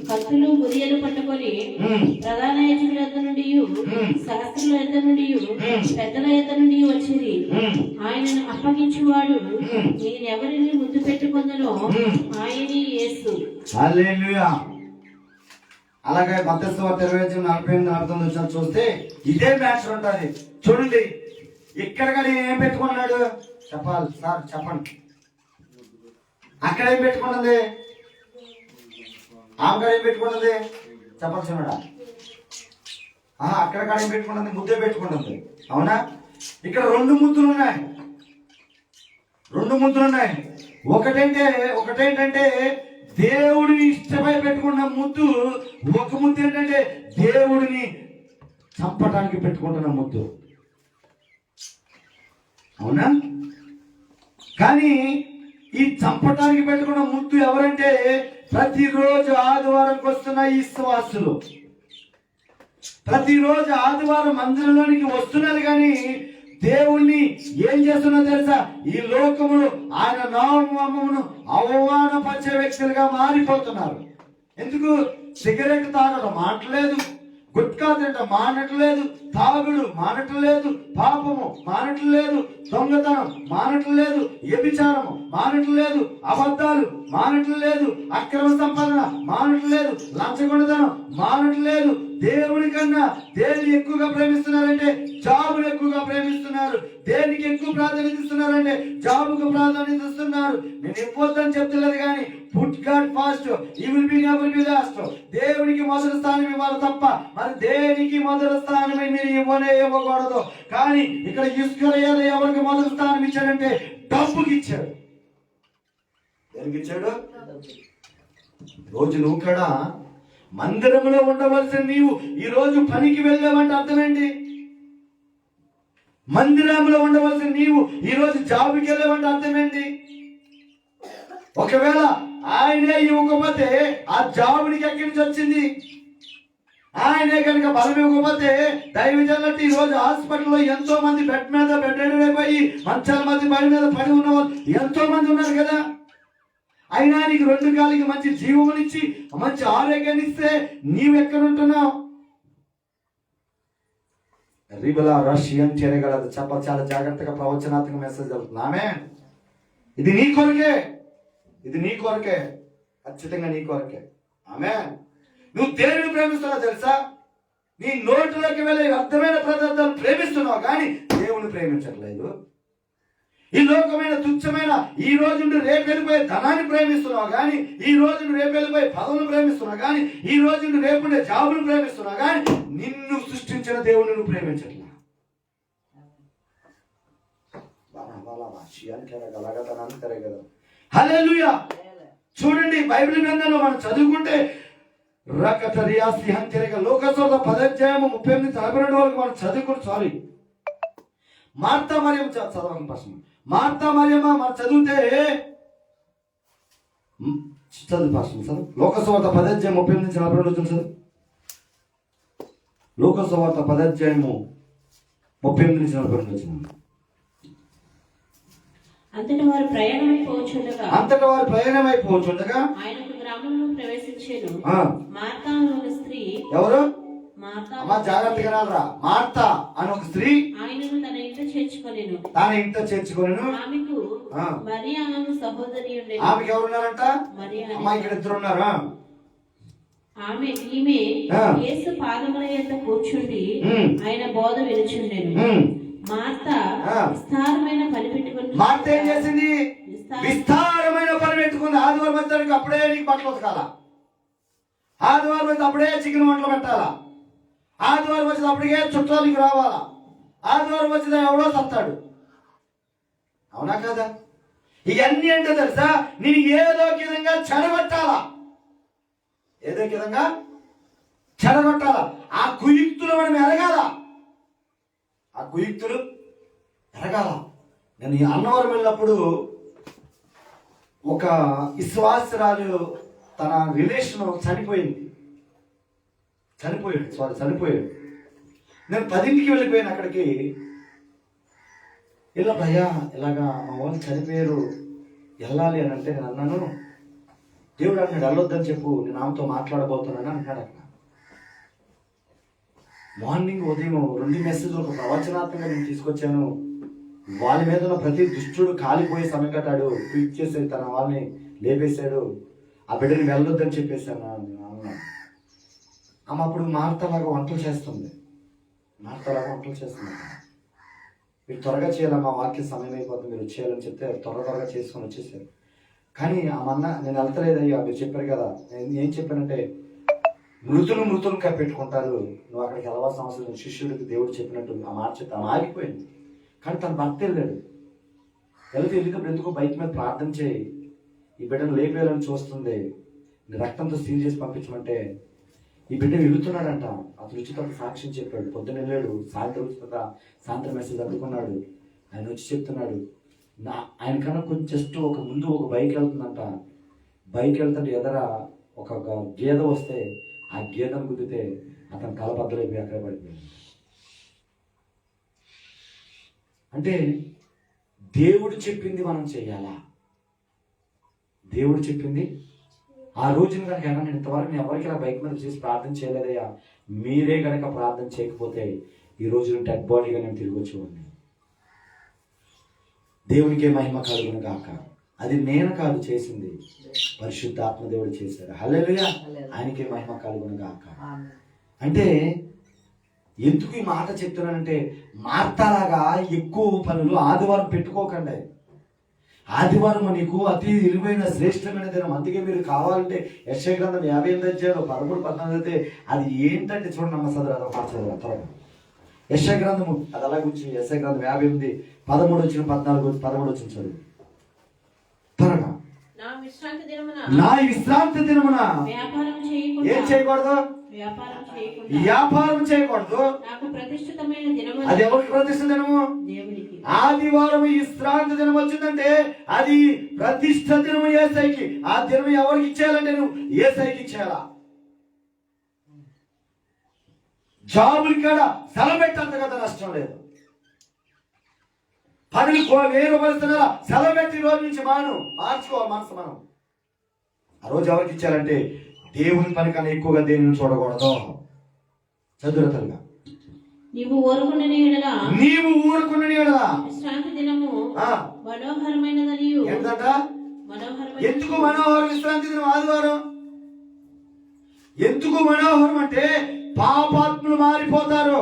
కత్తులు గురియలు పట్టుకొని ప్రధాన యాజకుల యొద్ద నుండి శాస్త్రుల యొద్ద నుండి పెద్దల యొద్ద నుండి వచ్చింది. ఆయనను అప్పగించువాడు నేను ఎవరిని ముద్దు పెట్టుకుందనో ఆయనే యేసు. హల్లెలూయా. అలాగే మత్తయి సువార్త 28, 48, 49 వచ్చిన చూస్తే ఇదే మ్యాటర్ ఉంటుంది. చూడండి, ఇక్కడ కానీ ఏం పెట్టుకున్నాడు చెప్పాలి సార్, చెప్పండి. అక్కడ ఏం పెట్టుకున్నది? ఆమె కాడ ఏం పెట్టుకున్నది? చెప్పాలి చూడడా. అక్కడ కాడ ఏం పెట్టుకున్నది? ముద్దే పెట్టుకున్నది. అవునా? ఇక్కడ 2 ముద్దులు ఉన్నాయి. 2 ముద్దులు ఉన్నాయి. ఒకటేంటంటే దేవుడిని ఇష్టపై పెట్టుకున్న ముద్దు. ఒక ముద్దు ఏంటంటే దేవుడిని చంపడానికి పెట్టుకుంటున్న ముద్దు. అవునా? కానీ ఈ చంపటానికి పెట్టుకున్న ముద్దు ఎవరంటే ప్రతిరోజు ఆదివారంకి వస్తున్న ఈ విశ్వాసులు. ప్రతిరోజు ఆదివారం మందిరంలోనికి వస్తున్నారు, కానీ దేవుణ్ణి ఏం చేస్తున్నా తెలుసా? ఈ లోకములు ఆయన నామమును అవమానపరిచే వ్యక్తులుగా మారిపోతున్నారు. ఎందుకు? సిగరెట్ తాగడం మానట్లేదు, గుట్కా తినడం మానట్లేదు, తాగుడు మానట్లేదు, పాపము మానట్లేదు, దొంగతనం మానట్లేదు, వ్యభిచారము మానట్లేదు, అబద్ధాలు మానట్లేదు, అక్రమ సంపాదన మానట్లేదు, లంచగొండతనం మానట్లేదు. దేవుని కన్నా దేన్ని ఎక్కువగా ప్రేమిస్తున్నారంటే జాబులు ఎక్కువగా ప్రేమిస్తున్నారు. దేనికి ఎక్కువ ప్రాధాన్యత ఇస్తున్నారంటే జాబుకు ప్రాధాన్యత ఇస్తున్నారు. నేను ఇవ్వద్దని చెప్తలేదు, కానీ పుట్ గాడ్ ఫాస్ట్, ఈ will be never be last. దేవునికి మొదటి స్థానం ఇవ్వాలి తప్ప మరి దేనికి మొదటి స్థానం మీరు ఇవ్వకూడదు. కానీ ఇక్కడ ఇస్కరియోతు ఎవరికి మొదటి స్థానం ఇచ్చాడంటే డబ్బుకి ఇచ్చాడు. దేనికి ఇచ్చాడు? రోజు నువ్వు కూడా మందిరంలో ఉండవలసిన నీవు ఈ రోజు పనికి వెళ్ళావంటే అర్థమేంటి? మందిరంలో ఉండవలసిన నీవు ఈ రోజు జాబుకి వెళ్ళావంటే అర్థమేంటి? ఒకవేళ ఆయనే ఇవ్వకపోతే ఆ జాబునికి ఎక్కడి నుంచి వచ్చింది? ఆయనే కనుక బలం ఇవ్వకపోతే దైవజనులంటే ఈ రోజు హాస్పిటల్లో ఎంతో మంది బెడ్ మీద బెడ్ అయిపోయి మంచాల మధ్య బడి మీద పడి ఉన్న వాళ్ళు ఎంతో మంది ఉన్నారు కదా. అయినా నీకు 2 కాలికి మంచి జీవమునిచ్చి మంచి ఆరోగ్యాన్ని ఇస్తే నీవెక్కడుంటున్నావు? రిబలా రష్యన్ చేయగలదు చెప్ప చాలా జాగ్రత్తగా ప్రవచనాత్మక మెసేజ్ అవుతుంది. ఆమె ఇది నీ కొరకే, ఇది నీ కొరకే, ఖచ్చితంగా నీ కొరకే. ఆమె నువ్వు దేనిని ప్రేమిస్తున్నావు తెలుసా? నీ నోటులోకి వెళ్ళే అర్థమైన పదార్థాలు ప్రేమిస్తున్నావు, కానీ దేవుని ప్రేమించట్లేదు. ఈ లోకమైన తుచ్చమైన ఈ రోజు నుండి రేపు వెళ్ళిపోయే ధనాన్ని ప్రేమిస్తున్నావు కానీ, ఈ రోజు నుండి రేపు వెళ్ళిపోయే పదవులను ప్రేమిస్తున్నావు కానీ, ఈ రోజు నుండి రేపు ఉండే జాబును ప్రేమిస్తున్నావు కానీ, నిన్ను సృష్టించిన దేవుడిని నువ్వు ప్రేమించట్లా. హల్లెలూయా. చూడండి, బైబిల్ గ్రంథంలో మనం చదువుకుంటే లోకసోత 10:38-42 వరకు మనం చదువుకుంటే, సారీ మార్తా మరియమ్మ చదవాలి ప్రశ్న. మార్తా మరియమ్మ మనం చదివితే చదువు ప్రశ్న సార్. లోకసోత 10:38-42 చదువు. లోకసోత 10:38-42 వచ్చిన. అంతటా వారు ప్రయాణమైపోవచ్చుండగా ఆయనకు గ్రామంలో ప్రవేశించాను. మార్తా అనే ఒక స్త్రీ, ఎవరు? మార్తా. జాగ్రత్తగా రారా. మార్తా అని ఒక స్త్రీ ఆయనను తన ఇంట చేర్చుకొనెను. ఆమెకు మరియా అను సహోదరి ఉండేది. ఆమెకు ఎవరున్నారంట? అమ్మా, ఇక్కడ ఇద్దరు ఉన్నారా? ఈమె యేసు పాదముల యొద్ద కూర్చుండి ఆయన బోధ వినుచుండెను. మార్తా విస్తారమైన పని పెట్టుకుని. మార్తా ఏం చేసింది? విస్తారమైన పని పెట్టుకుంది. ఆదివారం వచ్చేసరికి అప్పుడే నీకు బట్టలు ఉతకాలా, ఆదివారం వచ్చి అప్పుడే చికెన్ వంటలు పెట్టాలా, ఆదివారం వచ్చిన అప్పటికే చుట్టాలకి రావాలా, ఆదివారం వచ్చిన ఎవడో సత్తాడు. అవునా కదా? ఇవన్నీ ఏంటో తెలుసా? నేను ఏదో విధంగా చెడగొట్టాలా, ఏదో విధంగా చెడగొట్టాలా. ఆ కుయుక్తులు మనం ఎరగాల, ఆ కుయుక్తులు ఎరగాల. నేను ఈ అన్నవరం వెళ్ళినప్పుడు ఒక విశ్వాసరాలు తన రిలేషన్ చనిపోయాడు. నేను 10ంటికి వెళ్ళిపోయాను అక్కడికి. ఇలా భయ్యా ఇలాగా మా వాళ్ళు చనిపోయారు, వెళ్ళాలి అని అంటే నేను అన్నాను, దేవుడు అన్నాడు వెళ్ళొద్దని చెప్పు, నేను ఆమెతో మాట్లాడబోతున్నాను అంటున్నాడు. అక్కడ మార్నింగ్ ఉదయం 2 మెసేజ్లు ఒక ప్రవచనాత్మకంగా నేను తీసుకొచ్చాను. వాళ్ళ మీద ఉన్న ప్రతి దుష్టుడు కాలిపోయి సమకట్టాడు, ట్వీట్ చేసి తన వాళ్ళని లేపేశాడు. ఆ బిడ్డని వెళ్ళొద్దని చెప్పేశాను అన్నాను. ఆమె అప్పుడు మార్తలాగా వంటలు చేస్తుంది. మీరు త్వరగా చేయాలి, మా వాక్య సమయం అయిపోతుంది, మీరు వచ్చేయాలని చెప్తే త్వరగా చేసుకొని వచ్చేసారు. కానీ ఆమె అన్న, నేను వెళ్తలేదయ్యా, మీరు చెప్పారు కదా. నేను ఏం చెప్పానంటే, మృతులుగా పెట్టుకుంటారు, నువ్వు అక్కడికి వెళ్ళవలసిన అవసరం లేదు. శిష్యుడికి దేవుడు చెప్పినట్టు ఆ మాట చెప్తే ఆమె ఆగిపోయింది. కానీ తన భర్త వెళ్ళాడు. వెళ్ళినప్పుడు ఎందుకో బైక్ మీద ప్రార్థన చేయి, ఈ బిడ్డను లేపేయాలని చూస్తుంది, రక్తంతో సీల్ చేసి పంపించమంటే ఈ బిడ్డ వెళుతున్నాడంట. అతను వచ్చి తనకు సాక్ష్యం చెప్పాడు. పొద్దున్న వెళ్ళాడు, సాయంత్రం మెసేజ్ అందుకున్నాడు. ఆయన వచ్చి చెప్తున్నాడు, ఆయన కన్నా కొంచెం జస్ట్ ఒక ముందు ఒక బైక్ వెళ్తుందంట. బైక్ వెళ్తుంటే ఎదర ఒక గేదె వస్తే ఆ గేదెను గుద్దితే అతను తలబద్దలైపోయి అక్కడ పడిపోయాడు. అంటే దేవుడు చెప్పింది మనం చెయ్యాలా? దేవుడు చెప్పింది. ఆ రోజున కనుక నేను ఇంతవరకు నేను ఎవరికి నా బైక్ మీద చేసి ప్రార్థన చేయలేదయ్యా, మీరే కనుక ప్రార్థన చేయకపోతే ఈ రోజు డెడ్ బాడీగా నేను తిరిగి వచ్చేవాడిని. దేవునికే మహిమ కలుగును గాక. అది నేను కాదు చేసింది, పరిశుద్ధాత్మ దేవుడు చేశాడు. హల్లెలూయా. ఆయనకే మహిమ కలుగును గాక. అంటే ఎందుకు ఈ మాట చెప్తున్నానంటే, మార్తాలాగా ఎక్కువ పనులు ఆదివారం పెట్టుకోకండి. ఆదివారం నీకు అతి విలువైన శ్రేష్టమైన దినం. అందుకే మీరు కావాలంటే యెషయా గ్రంథం 58:13-14 అయితే అది ఏంటంటే చూడండి అమ్మ, చదువు త్వరగా. యెషయా గ్రంథము అది అలా గురించి. యెషయా గ్రంథం 58:13-14 చదువు త్వరగా. నా విశ్రాంతి దినమున ఏం చేయకూడదు? వ్యాపారం చేయకూడదు. అది ఎవరికి ప్రతిష్ఠ దినము? ఆదివారం విశ్రాంతి దినం వచ్చిందంటే అది ప్రతిష్ఠ దినము యేసయ్యకి. ఆ దినం ఎవరికి ఇచ్చేయాలంటే నువ్వు యేసయ్యకి ఇచ్చేయాలా. జాబులు కాడ సెలవు పెట్టంత కదా, నష్టం లేదు. పనులు 1000 రూపాయలు సెలవు పెట్టి రోజు నుంచి మార్చుకోవాలి మనసు. మనం ఆ రోజు ఎవరికి ఇచ్చారంటే దేవుని పని కన్నా ఎక్కువగా దేవుని చూడకూడదు. చదువుతలుగా నీవు ఊరుకున్న విశ్రాంతి దినము మనోహరమైనదని. ఏంటంట? ఎందుకు మనోహరం విశ్రాంతి దినం ఆదివారం? ఎందుకు మనోహరం అంటే పాపాత్ములు మారిపోతారు,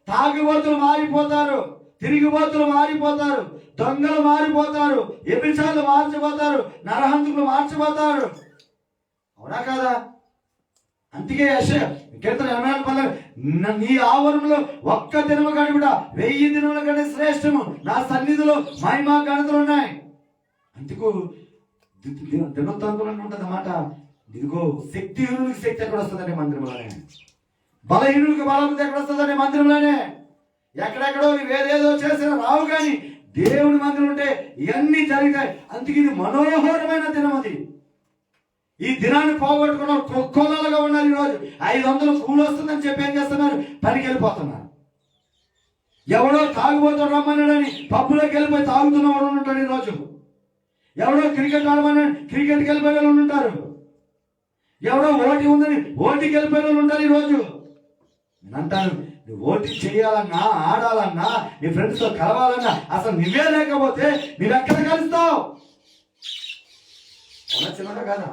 తాగుబోతులు మారిపోతారు, తిరిగిబోతులు మారిపోతారు, దొంగలు మారిపోతారు, వ్యభిచారులు మార్చిపోతారు, నరహంతకులు మార్చిపోతారు. అవునా కాదా? అందుకే కీర్తన 84 నీ ఆవరణలో ఒక్క దినము గడుపుట 1000 దినముల కంటే శ్రేష్టము, నా సన్నిధిలో మహిమా ఘనతలు ఉన్నాయి. అందుకు దినోత్తంలో ఉంటుంది అన్నమాట. ఇదిగో శక్తిహీనులకి శక్తి ఎక్కడ వస్తుందండి? మందిరంలోనే. బలహీనులకి బలం ఎక్కడ వస్తుందండి? మందిరంలోనే. ఎక్కడెక్కడో వేరేదో చేసిన రావు కానీ దేవుని మందిరం ఉంటే ఇవన్నీ జరుగుతాయి. అందుకే ఇది మనోహరమైన దినం. అది ఈ దినాన్ని పోగొట్టుకున్న కుక్కలాగా ఉన్నారు. ఈరోజు 500 కూలి వస్తుందని చెప్పి ఏం చేస్తున్నారు? పనికి వెళ్ళిపోతున్నారు. ఎవడో తాగుబోతాడు రమ్మన్నాడని పబ్బులోకి వెళ్ళిపోయి తాగుతున్నవాడు ఉంటాడు ఈరోజు. ఎవడో క్రికెట్ ఆడమని క్రికెట్కి వెళ్ళిపోయే వాళ్ళు ఉంటారు. ఎవడో ఓటీ ఉందని ఓటీకి వెళ్ళిపోయే వాళ్ళు ఉంటారు ఈరోజు. నేను అంటాను, నువ్వు ఓటీ చేయాలన్నా, ఆడాలన్నా, నీ ఫ్రెండ్స్తో కలవాలన్నా అసలు నువ్వే లేకపోతే నువ్వెక్కడ కలుస్తావు? చిన్నగా కదా?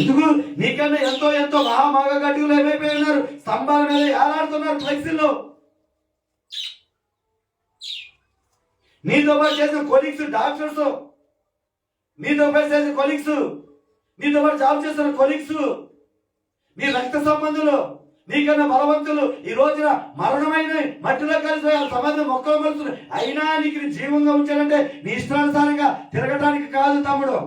ఎందుకు? నీకన్నా ఎంతో ఎంతో మహామగ గడ్డీలు ఏమైపోయి ఉన్నారు, స్తంభాల మీద ఏలాడుతున్నారు ఫ్లెక్సీలో. నీతో పాటు చేసిన కొలీగ్స్ డాక్టర్స్, నీతో పాటు చేసిన కొలీగ్స్, నీతో పాటు జాబ్ చేస్తున్న కొలీగ్స్, నీ రక్త సంబంధులు, నీకన్నా బలవంతులు ఈ రోజున మరణమైన మట్టిలో కలిసి సంబంధం మొక్కలు మలుస్తుంది. అయినా నీకు జీవంగా ఉంచాలంటే నీ ఇష్టానుసారంగా తిరగటానికి కాదు తమ్ముడు.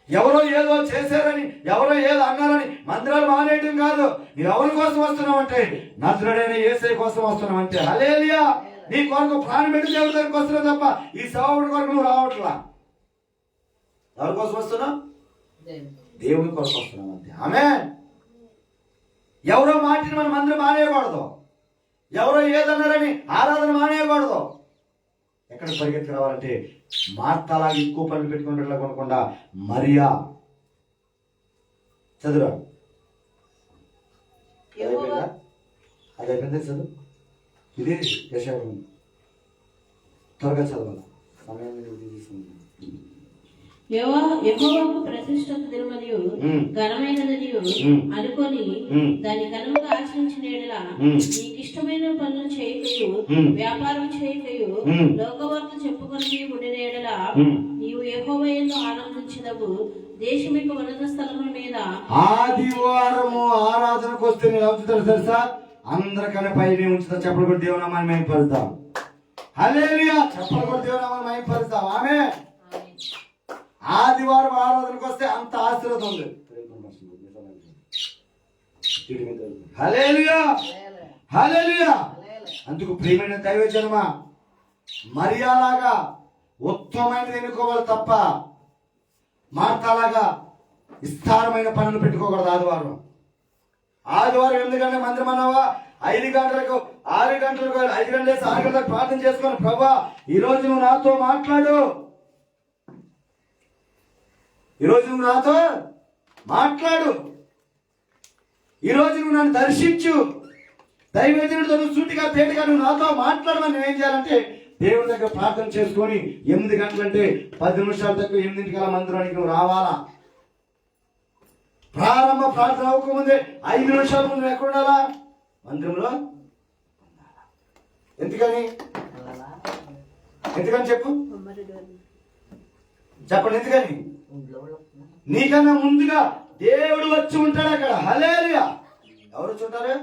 ఎవరో ఏదో చేశారని, ఎవరో ఏదో అన్నారని మందిరాలు మానేయటం కాదు. నువ్వు ఎవరి కోసం వస్తున్నావు అంటే నజరుడైన యేసయ్య కోసం వస్తున్నావు అంటే. హల్లెలూయా. నీ కొరకు ప్రాణం పెట్టి దేవుడి దగ్గరికి వస్తున్నావు తప్ప ఈ సేవకుడి కొరకు నువ్వు రావట్లా. ఎవరి కోసం వస్తున్నావు? దేవుని కొరకు వస్తున్నాం అంతే. ఆమేన్. ఎవరో మాటిని మన మందిరం మానేయకూడదు. ఎవరో ఏదన్నారని ఆరాధన మానేయకూడదు. ఎక్కడ పరిగెత్తి రావాలంటే మార్తలాగా ఎక్కువ పనులు పెట్టుకున్నట్లా కొనకుండా మరియా చదువురా. అది అయిపోయిందా? చదువు. ఇది యెషయా. త్వరగా చదవాలి, సమయాన్ని తీసుకుంది. యెహోవాకు ప్రతిష్ఠిత దినమనియు ఘనమైనదనియు అనుకొని దాని ఘనముగా ఆచరించిన యెడల నీకిష్టమైన పనులు చేయకయు వ్యాపారం చేయకయు లోకవార్త చెప్పుకొని ఉండిన యెడల నీవు యెహోవా యందు ఆనందించెదవు. దేశం యొక్క ఉన్నత స్థలముల మీద ఆదివారము ఆరాధనకు వస్తే నేను అవుతాడు తెలుసా? అందరికన్నా పైన ఉంచుతా. చెప్పలు కూడా దేవునామాన్ని మహిమపరుద్దాం. హల్లెలూయా. చెప్పలు కూడా దేవునామాన్ని మహిమపరుద్దాం. ఆమేన్. ఆదివారం ఆరాధనకు వస్తే అంత ఆశీర్వాదం ఉంది. హల్లెలూయా, హల్లెలూయా. అందుకు ప్రియమైన దైవజనమా, మరియాలాగా ఉత్తమమైనది ఎన్నుకోవాలి తప్ప మార్తాలాగా విస్తారమైన పనులు పెట్టుకోకూడదు. ఆదివారం 8 గంటలకు మందిరం అన్నావా? 5 గంటలకు 6 గంటలకు 5 గంటలు 6 గంటలకు ప్రార్థన చేసుకొని, ప్రభా ఈ రోజు నువ్వు నాతో మాట్లాడు, ఈరోజు నువ్వు నాతో మాట్లాడు, ఈరోజు నువ్వు నన్ను దర్శించు, దైవజనుడితో నువ్వు సూటిగా తేటగా నువ్వు నాతో మాట్లాడమని నువ్వేం చేయాలంటే దేవుడి దగ్గర ప్రార్థన చేసుకొని 8 గంటలంటే 10 నిమిషాల దగ్గర 8 మందిరానికి నువ్వు రావాలా. ప్రారంభ ప్రార్థన అవ్వకముందే 5 నిమిషాల ముందు నువ్వు ఎక్కడ ఉండాలా? మందిరంలో. ఎందుకని చెప్పు, చెప్పండి. ఎందుకని? నీకన్నా ముందుగా దేవుడు వచ్చి ఉంటాడు అక్కడ. హల్లెలూయా. ఎవరు వచ్చి ఉంటారు?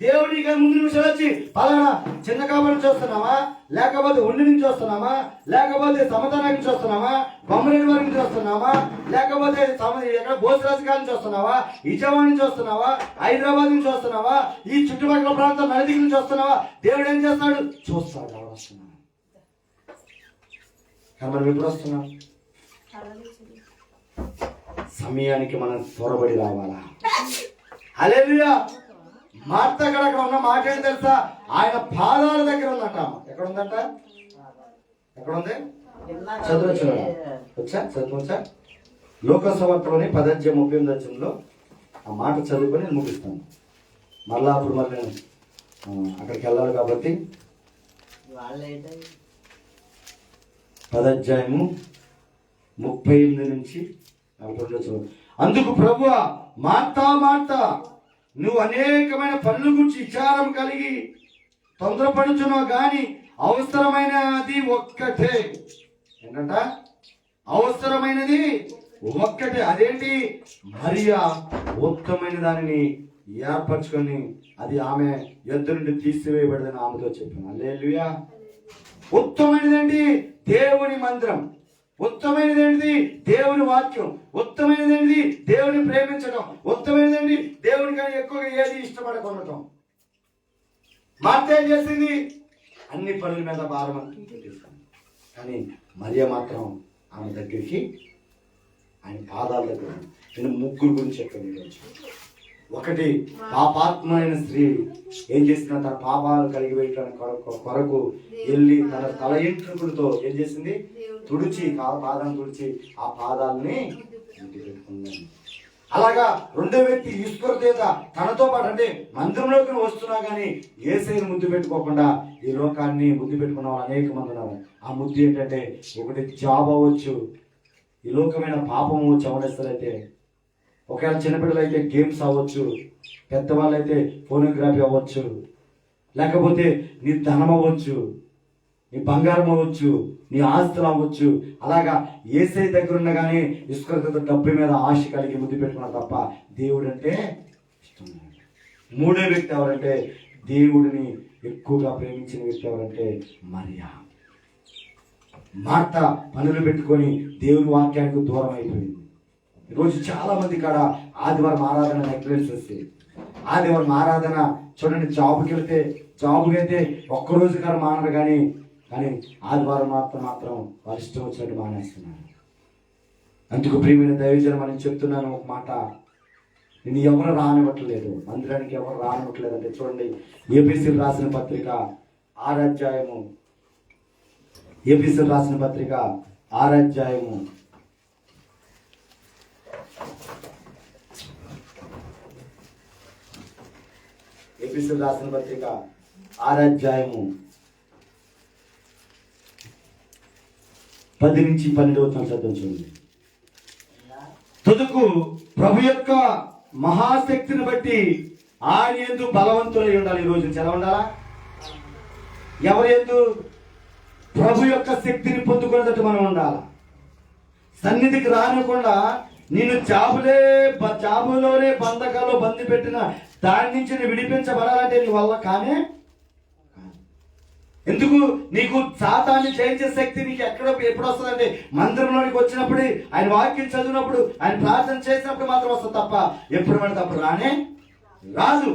దేవుడు నీకన్నా ముందు నిమిషాలు వచ్చి పలానా చిన్న కాపరి నుంచి వస్తున్నామా, లేకపోతే ఉండి నుంచి వస్తున్నామా, లేకపోతే సమతాన నుంచి వస్తున్నామా, బొమ్మరేడి వారి నుంచి వస్తున్నామా, లేకపోతే ఎక్కడ భోజరాజకాల నుంచి వస్తున్నావా, విజయవాడ నుంచి వస్తున్నావా, హైదరాబాద్ నుంచి వస్తున్నావా, ఈ చుట్టుపక్కల ప్రాంతం నడిదికి నుంచి వస్తున్నావా, దేవుడు ఏం చేస్తాడు? చూస్తాడు ఎవరు వస్తున్నాడు. కానీ మనం ఎప్పుడు వస్తున్నాం? సమయానికి మనం త్వరబడి రావాలా. హల్లెలూయా. మార్త అక్కడ ఉన్న మాట ఏంటి తెలుసా? ఆయన పాదాల దగ్గర ఉందంట. ఎక్కడ ఉందంట? ఎక్కడ ఉంది? చదవచ్చు వచ్చా? చదవచ్చా? లోకసవార్తలోని 10:38 ఆ మాట చదువుకొని నేను ముగిస్తాను. మళ్ళా అప్పుడు మరి నేను అక్కడికి వెళ్ళాలి కాబట్టి 10:38 నుంచి 42. అందుకు ప్రభువా, మార్తా మార్తా, నువ్వు అనేకమైన పనుల గురించి విచారం కలిగి తొందరపడుచున్నావు కానీ అవసరమైనది ఒక్కటే. ఏంటంట? అవసరమైనది ఒక్కటే. అదేంటి? మరియా ఉత్తమమైన దానిని ఏర్పరచుకొని అది ఆమె యొద్ద నుండి తీసివేయబడదని ఆమెతో చెప్పాను. హల్లెలూయా. ఉత్తమమైనది ఏంటి? దేవుని మందిరం. ఉత్తమైనది ఏంటి? దేవుని వాక్యం. ఉత్తమైనది ఏంటి? దేవుని ప్రేమించడం. ఉత్తమైనది ఏంటి? దేవుని కానీ ఎక్కువగా ఏది ఇష్టపడకుండటం. మార్త ఏం చేసింది? అన్ని పనుల మీద భారం పెట్టేసింది. కానీ మరియ మాత్రం ఆమె దగ్గరికి, ఆయన పాదాల దగ్గర. నేను ముగ్గురు గురించి చెప్పాను ఈరోజు. ఒకటి, పాపాత్మైన స్త్రీ ఏం చేసింది? తన పాపాలు కలిగి వేయడానికి కొరకు వెళ్ళి తన తల ఎంట్రుకులతో ఏం చేసింది? తుడిచి, పాదాలను తుడిచి ఆ పాదాలని ఇంటి పెట్టుకుంది. అలాగా రెండో వ్యక్తి ఈశ్వరదేత తనతో పాటు, అంటే మందిరంలోకి వస్తున్నా కానీ యేసయ్యను ముద్దు పెట్టుకోకుండా ఈ లోకాన్ని ముద్దు పెట్టుకున్న వాళ్ళు అనేక మంది ఉన్నారు. ఆ ముద్దు ఏంటంటే, ఒకటి జాబ్ అవ్వచ్చు, ఈ లోకమైన పాపం అవ్వచ్చు, అవనస్తులైతే ఒకవేళ చిన్నపిల్లలు అయితే గేమ్స్ అవ్వచ్చు, పెద్దవాళ్ళు అయితే ఫోనోగ్రఫీ అవ్వచ్చు, లేకపోతే నీ ధనం అవ్వచ్చు, నీ బంగారం అవ్వచ్చు, నీ ఆస్తులు అవ్వచ్చు. అలాగా యేసయ్య దగ్గర ఉన్న కానీ ఇసుకతో డబ్బు మీద ఆశ కలిగి ముద్దు పెట్టుకున్నారు తప్ప దేవుడు అంటే ఇష్టం లేదు. మూడో వ్యక్తి ఎవరంటే, దేవుడిని ఎక్కువగా ప్రేమించిన వ్యక్తి ఎవరంటే మరియా. మార్త పనులు పెట్టుకొని దేవుని వాక్యానికి దూరం అయిపోయింది. ఈరోజు చాలా మంది కాడ ఆదివారం ఆరాధన నెగ్లెక్ట్ చేస్తే, ఆదివారం ఆరాధన చూడండి, జాబ్కి అయితే ఒక్కరోజు కాడ మానరు కానీ ఆదివారం మాత్రం వాళ్ళు ఇష్టం వచ్చినట్టు మానేస్తున్నారు. అందుకు ప్రియమైన దైవజనం అని చెప్తున్నాను ఒక మాట, నేను ఎవరు రానివ్వట్లేదు, మందిరానికి ఎవరు రానివ్వట్లేదు అంటే చూడండి, ఏపీసీలు రాసిన పత్రిక 6వ అధ్యాయము, ఏపీసీలు రాసిన పత్రిక 6వ అధ్యాయము 6వ అధ్యాయము 10 నుంచి 12 చదువు చూడండి. తుదకు ప్రభు యొక్క మహాశక్తిని బట్టి ఆయన యందు బలవంతులై ఉండాలి. ఈ రోజు ఎలా ఉండాలా? ఎవరి యందు? ప్రభు యొక్క శక్తిని పొందుకున్నట్టు మనం ఉండాలి. సన్నిధికి రానివ్వకుండా నిన్ను జాబులోనే బంధకాల్లో బంది పెట్టిన దాని నుంచి నువ్వు విడిపించబడాలంటే నీ వల్ల కానీ. ఎందుకు? నీకు సాతాన్ని జయించే శక్తి నీకు ఎప్పుడు వస్తుందంటే మందిరంలోనికి వచ్చినప్పుడు, ఆయన వాక్యం చదివినప్పుడు, ఆయన ప్రార్థన చేసినప్పుడు మాత్రం వస్తుంది తప్ప ఎప్పుడు పడితే అప్పుడు రాదు.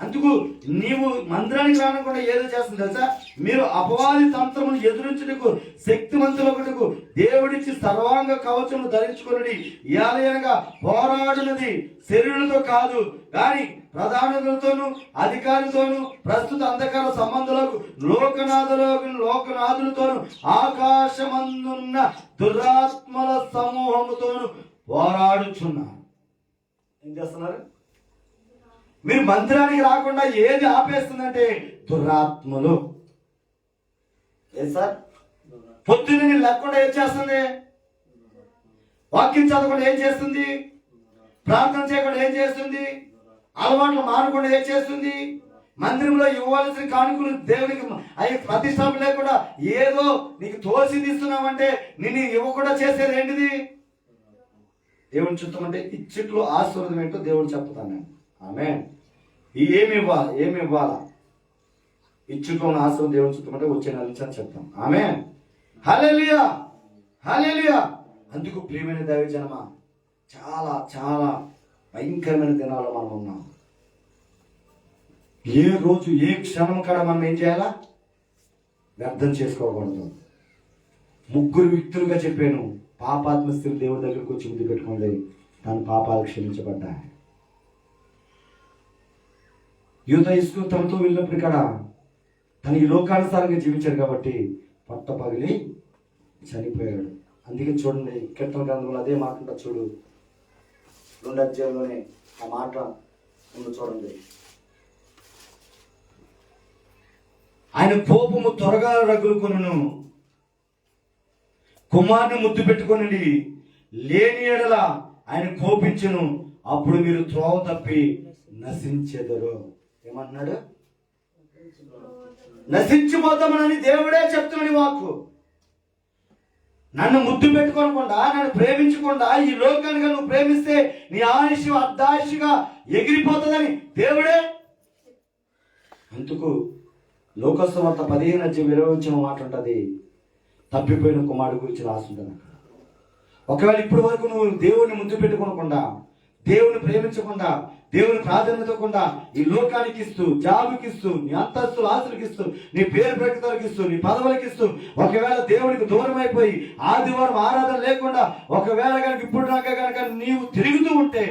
అందుకు నీవు మందిరానికి రానకుండా ఏదో చేస్తుంది తెలుసా? మీరు అపవాది తంత్రమును ఎదురించుటకు శక్తివంతులకుటకు దేవుడిచ్చి సర్వాంగ కవచము ధరించుకుని ఏలయనగా పోరాడినది శరీరులతో కాదు కానీ ప్రధానులతోనూ అధికారులతోనూ ప్రస్తుత అంధకార సంబంధులకు లోకనాథులతోనూ ఆకాశమందున్న దురాత్మల సమూహముతోనూ పోరాడుచున్నారు. ఏం చేస్తున్నారు? మీరు మందిరానికి రాకుండా ఏది ఆపేస్తుందంటే దురాత్మలు. ఏ సార్? పొద్దున్న నేను లేకుండా ఏం చేస్తుంది? వాక్యం చదవకుండా ఏం చేస్తుంది? ప్రార్థన చేయకుండా ఏం చేస్తుంది? అలవాట్లు మానకుండా ఏం చేస్తుంది? మందిరంలో ఇవ్వాల్సిన కానుకలు దేవునికి అవి ప్రతిష్టాపన లేకుండా ఏదో నీకు తోసి తీస్తున్నామంటే నిన్ను ఇవ్వకుండా చేసేది ఏంటిది? దేవుని చూస్తామంటే ఇచ్చిట్లో ఆశీర్వాదం ఏంటో దేవుడు చెప్తాను. ఆమేన్. ఏమి ఇవ్వాలా? ఇచ్చుట్లో ఆశీర్వాదం దేవుని చూస్తామంటే వచ్చే నెల నుంచి అని చెప్తాం. ఆమేన్. హల్లెలూయా, హల్లెలూయా. అందుకు ప్రియమైన దైవజనమా, చాలా చాలా భయంకరమైన దినాల్లో మనం ఉన్నాం. ఏ రోజు ఏ క్షణం కాడ మనం ఏం చేయాలా? వ్యర్థం చేసుకోకూడదు. 3 వ్యక్తులుగా చెప్పాను. పాపాత్మ స్త్రీ దేవుడి దగ్గరకు వచ్చి ముద్దు పెట్టుకోండి, తన పాపాలు క్షమించబడ్డాయి. యూదా ఇస్కరియోతు తమతో వెళ్ళినప్పుడు ఇక్కడ తన ఈ లోకానుసారంగా జీవించాడు కాబట్టి పట్ట పగిలి చనిపోయాడు. అందుకే చూడండి, కీర్తన గ్రంథంలో అదే మాట ఉంటుంది చూడు, 2వ అధ్యాయంలోనే ఆ మాట ముందు చూడండి. ఆయన కోపము త్వరగా రగులుకొనును, కుమారుని ముద్దు పెట్టుకొనండి, లేని ఎడల ఆయన కోపించును, అప్పుడు మీరు త్రోవ తప్పి నశించెదరు. ఏమంటున్నాడు? నశించిపోతామని దేవుడే చెప్తున్నాడు వాక్కు. నన్ను ముద్దు పెట్టుకోకుండా, నన్ను ప్రేమించకుండా ఈ లోకానికి నువ్వు ప్రేమిస్తే నీ ఆయుష్ అర్ధాయుషిగా ఎగిరిపోతుందని దేవుడే. అందుకు లోకస్వార్త 15:20 మాట ఉంటుంది, తప్పిపోయిన కుమారుడు గురించి రాసుంటుంది. ఒకవేళ ఇప్పటి వరకు నువ్వు దేవుడిని ముద్దు పెట్టుకోకుండా, దేవుని ప్రేమించకుండా, దేవుని ప్రాధాన్యతకుండా ఈ లోకానికి ఇస్తూ, జాబుకి ఇస్తూ, నీ అంతస్తులు ఆస్తులకి ఇస్తూ, నీ పేరు ప్రకటనకి ఇస్తూ, నీ పదవులకి ఇస్తూ, ఒకవేళ దేవునికి దూరం అయిపోయి ఆదివారం ఆరాధన లేకుండా ఒకవేళ కనుక ఇప్పుడు దాకా కనుక నీవు తిరుగుతూ ఉంటే,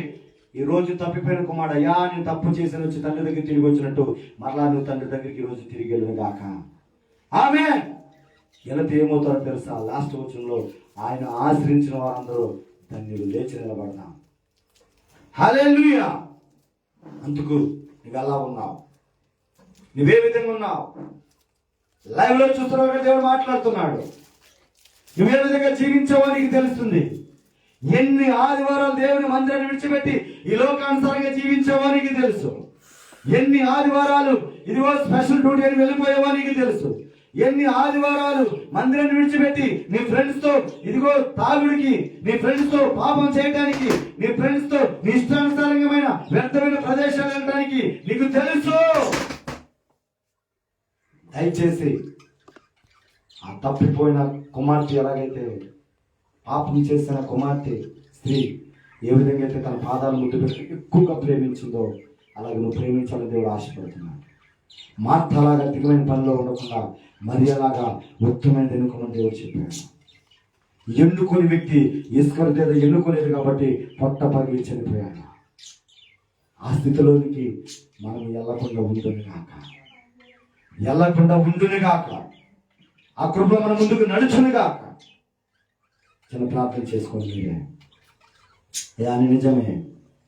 ఈ రోజు తప్పిపోయిన కుమారుడు, అయ్యా నేను తప్పు చేసిన వచ్చి తండ్రి దగ్గర తిరిగి వచ్చినట్టు మరలా నువ్వు తండ్రి దగ్గరికి ఈ రోజు తిరిగి వెళ్ళను గాక. ఆమేన్. వెళితే ఏమవుతారో తెలుసా? లాస్ట్ వచనంలో ఆయన ఆశ్రయించిన వారందరూ ధన్యులు, లేచి నిలబడతాం. హల్లెలూయా. అందుకు నువ్వు ఎలా ఉన్నావు? నువ్వే విధంగా ఉన్నావు? లైవ్ లో చూస్తున్నావు, దేవుడు మాట్లాడుతున్నాడు. నువ్వే విధంగా జీవించావో నీకు తెలుస్తుంది. ఎన్ని ఆదివారాలు దేవుని మందిరాన్ని విడిచిపెట్టి ఈ లోకానుసారంగా జీవించావో నీకు తెలుసు. ఎన్ని ఆదివారాలు ఇదిగో స్పెషల్ డ్యూటీ అని వెళ్ళిపోయావో నీకు తెలుసు. ఎన్ని ఆదివారాలు మందిరాన్ని విడిచిపెట్టి నీ ఫ్రెండ్స్ తో ఇదిగో తాగుడికి, నీ ఫ్రెండ్స్ తో పాపం చేయడానికి, నీ ఫ్రెండ్స్ తో నీ ఇష్టానుసారమైన వ్యర్థమైన ప్రదేశాలు వెళ్ళడానికి నీకు తెలుసు. దయచేసి ఆ తప్పిపోయిన కుమార్తె ఎలాగైతే పాపం చేసిన కుమార్తె స్త్రీ ఏ విధంగా అయితే తన పాదాలు ముద్దు పెట్టి ఎక్కువగా ప్రేమించిందో అలాగే నువ్వు ప్రేమించాలని దేవుడు ఆశపడుతున్నాడు. మార్త అలాగా తిరిగిన పనిలో ఉండకుండా మరి అలాగా ఉత్తమైన ఎన్నుకోమని దేవుడు చెప్పాడు. ఎన్నుకొని వ్యక్తి ఇస్కరియోతు ఎన్నుకోలేదు కాబట్టి పొట్ట పగిలి చనిపోయాడు. ఆ స్థితిలోనికి మనం ఎల్లకుండా ఉండును గాక, ఎల్లకుండా ఉండును గాక. ఆ కృపలో మన ముందుకు నడుచును గాక. చిన్న ప్రార్థన చేసుకోండి. అయ్యా నిజమే,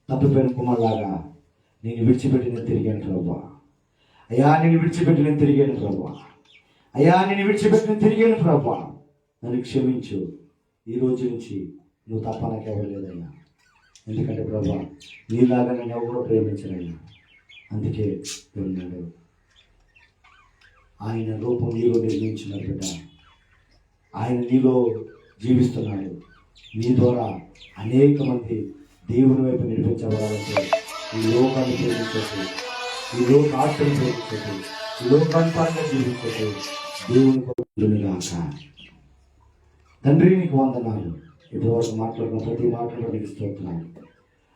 తప్పిపోయిన కుమారులాగా నేను విడిచిపెట్టి నేను తిరిగాను ప్రభువా. అయ్యా నేను విడిచిపెట్టి నేను తిరిగాను ప్రభువా. అయ్యా నేను విడిచిపెట్టి నేను తిరిగాను ప్రభువా. నన్ను క్షమించు. ఈ రోజు నుంచి నువ్వు తప్ప నాకు ఎవరు లేదయ్యా. ఎందుకంటే ప్రభువా నీలాగా నేను ఎవరో ప్రేమించనయ్యా. అందుకే ఉన్నాడు. ఆయన రూపం నీలో నిర్మించినాడు బిడ్డ. ఆయన నీలో జీవిస్తున్నాడు. నీ ద్వారా అనేక మంది దేవుని వైపు నడిపించబడాలంటే ఈ లోకాన్ని ప్రేమించదు, ఈ లోక ఆశను ప్రేమించదు, ఈ లోకాంతరంగా జీవించదు. దేవుని గాక. తండ్రి నీకు వందనాలు. ఇప్పటివరకు మాట్లాడిన ప్రతి మాటలో నీకు స్తోత్రాలు.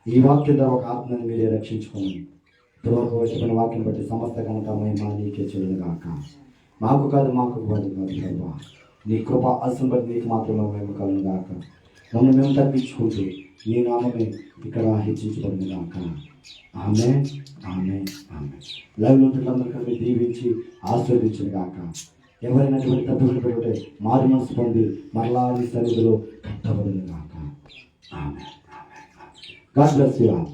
ఈ వాక్యం ద్వారా ఒక ఆత్మని మీరే రక్షించుకోమని ఇప్పటివరకు వచ్చిన వాక్యం బట్టి సమస్త ఘనత మహిమ నీకే చెల్లును గాక. మాకు కాదు, మాకు కాదు ప్రభా. నీ కృప అసలు బట్టి నీకు మాత్రమే మేము కలను గాక. నన్ను మేము తగ్గించుకుంటూ నీ నామమే ఇక్కడ హెచ్చించబడింది గాక. ఆమేన్, ఆమేన్, ఆమేన్. లైవ్ ఉంటున్నందరికీ దీవించి ఆశీర్వదించిన గాక. ఎవరైనా తప్పులు పెడితే మారు మనసు పొంది మరలా నీ సన్నిధిలో కట్టబడిన గాక. Amen, amen. God bless you all.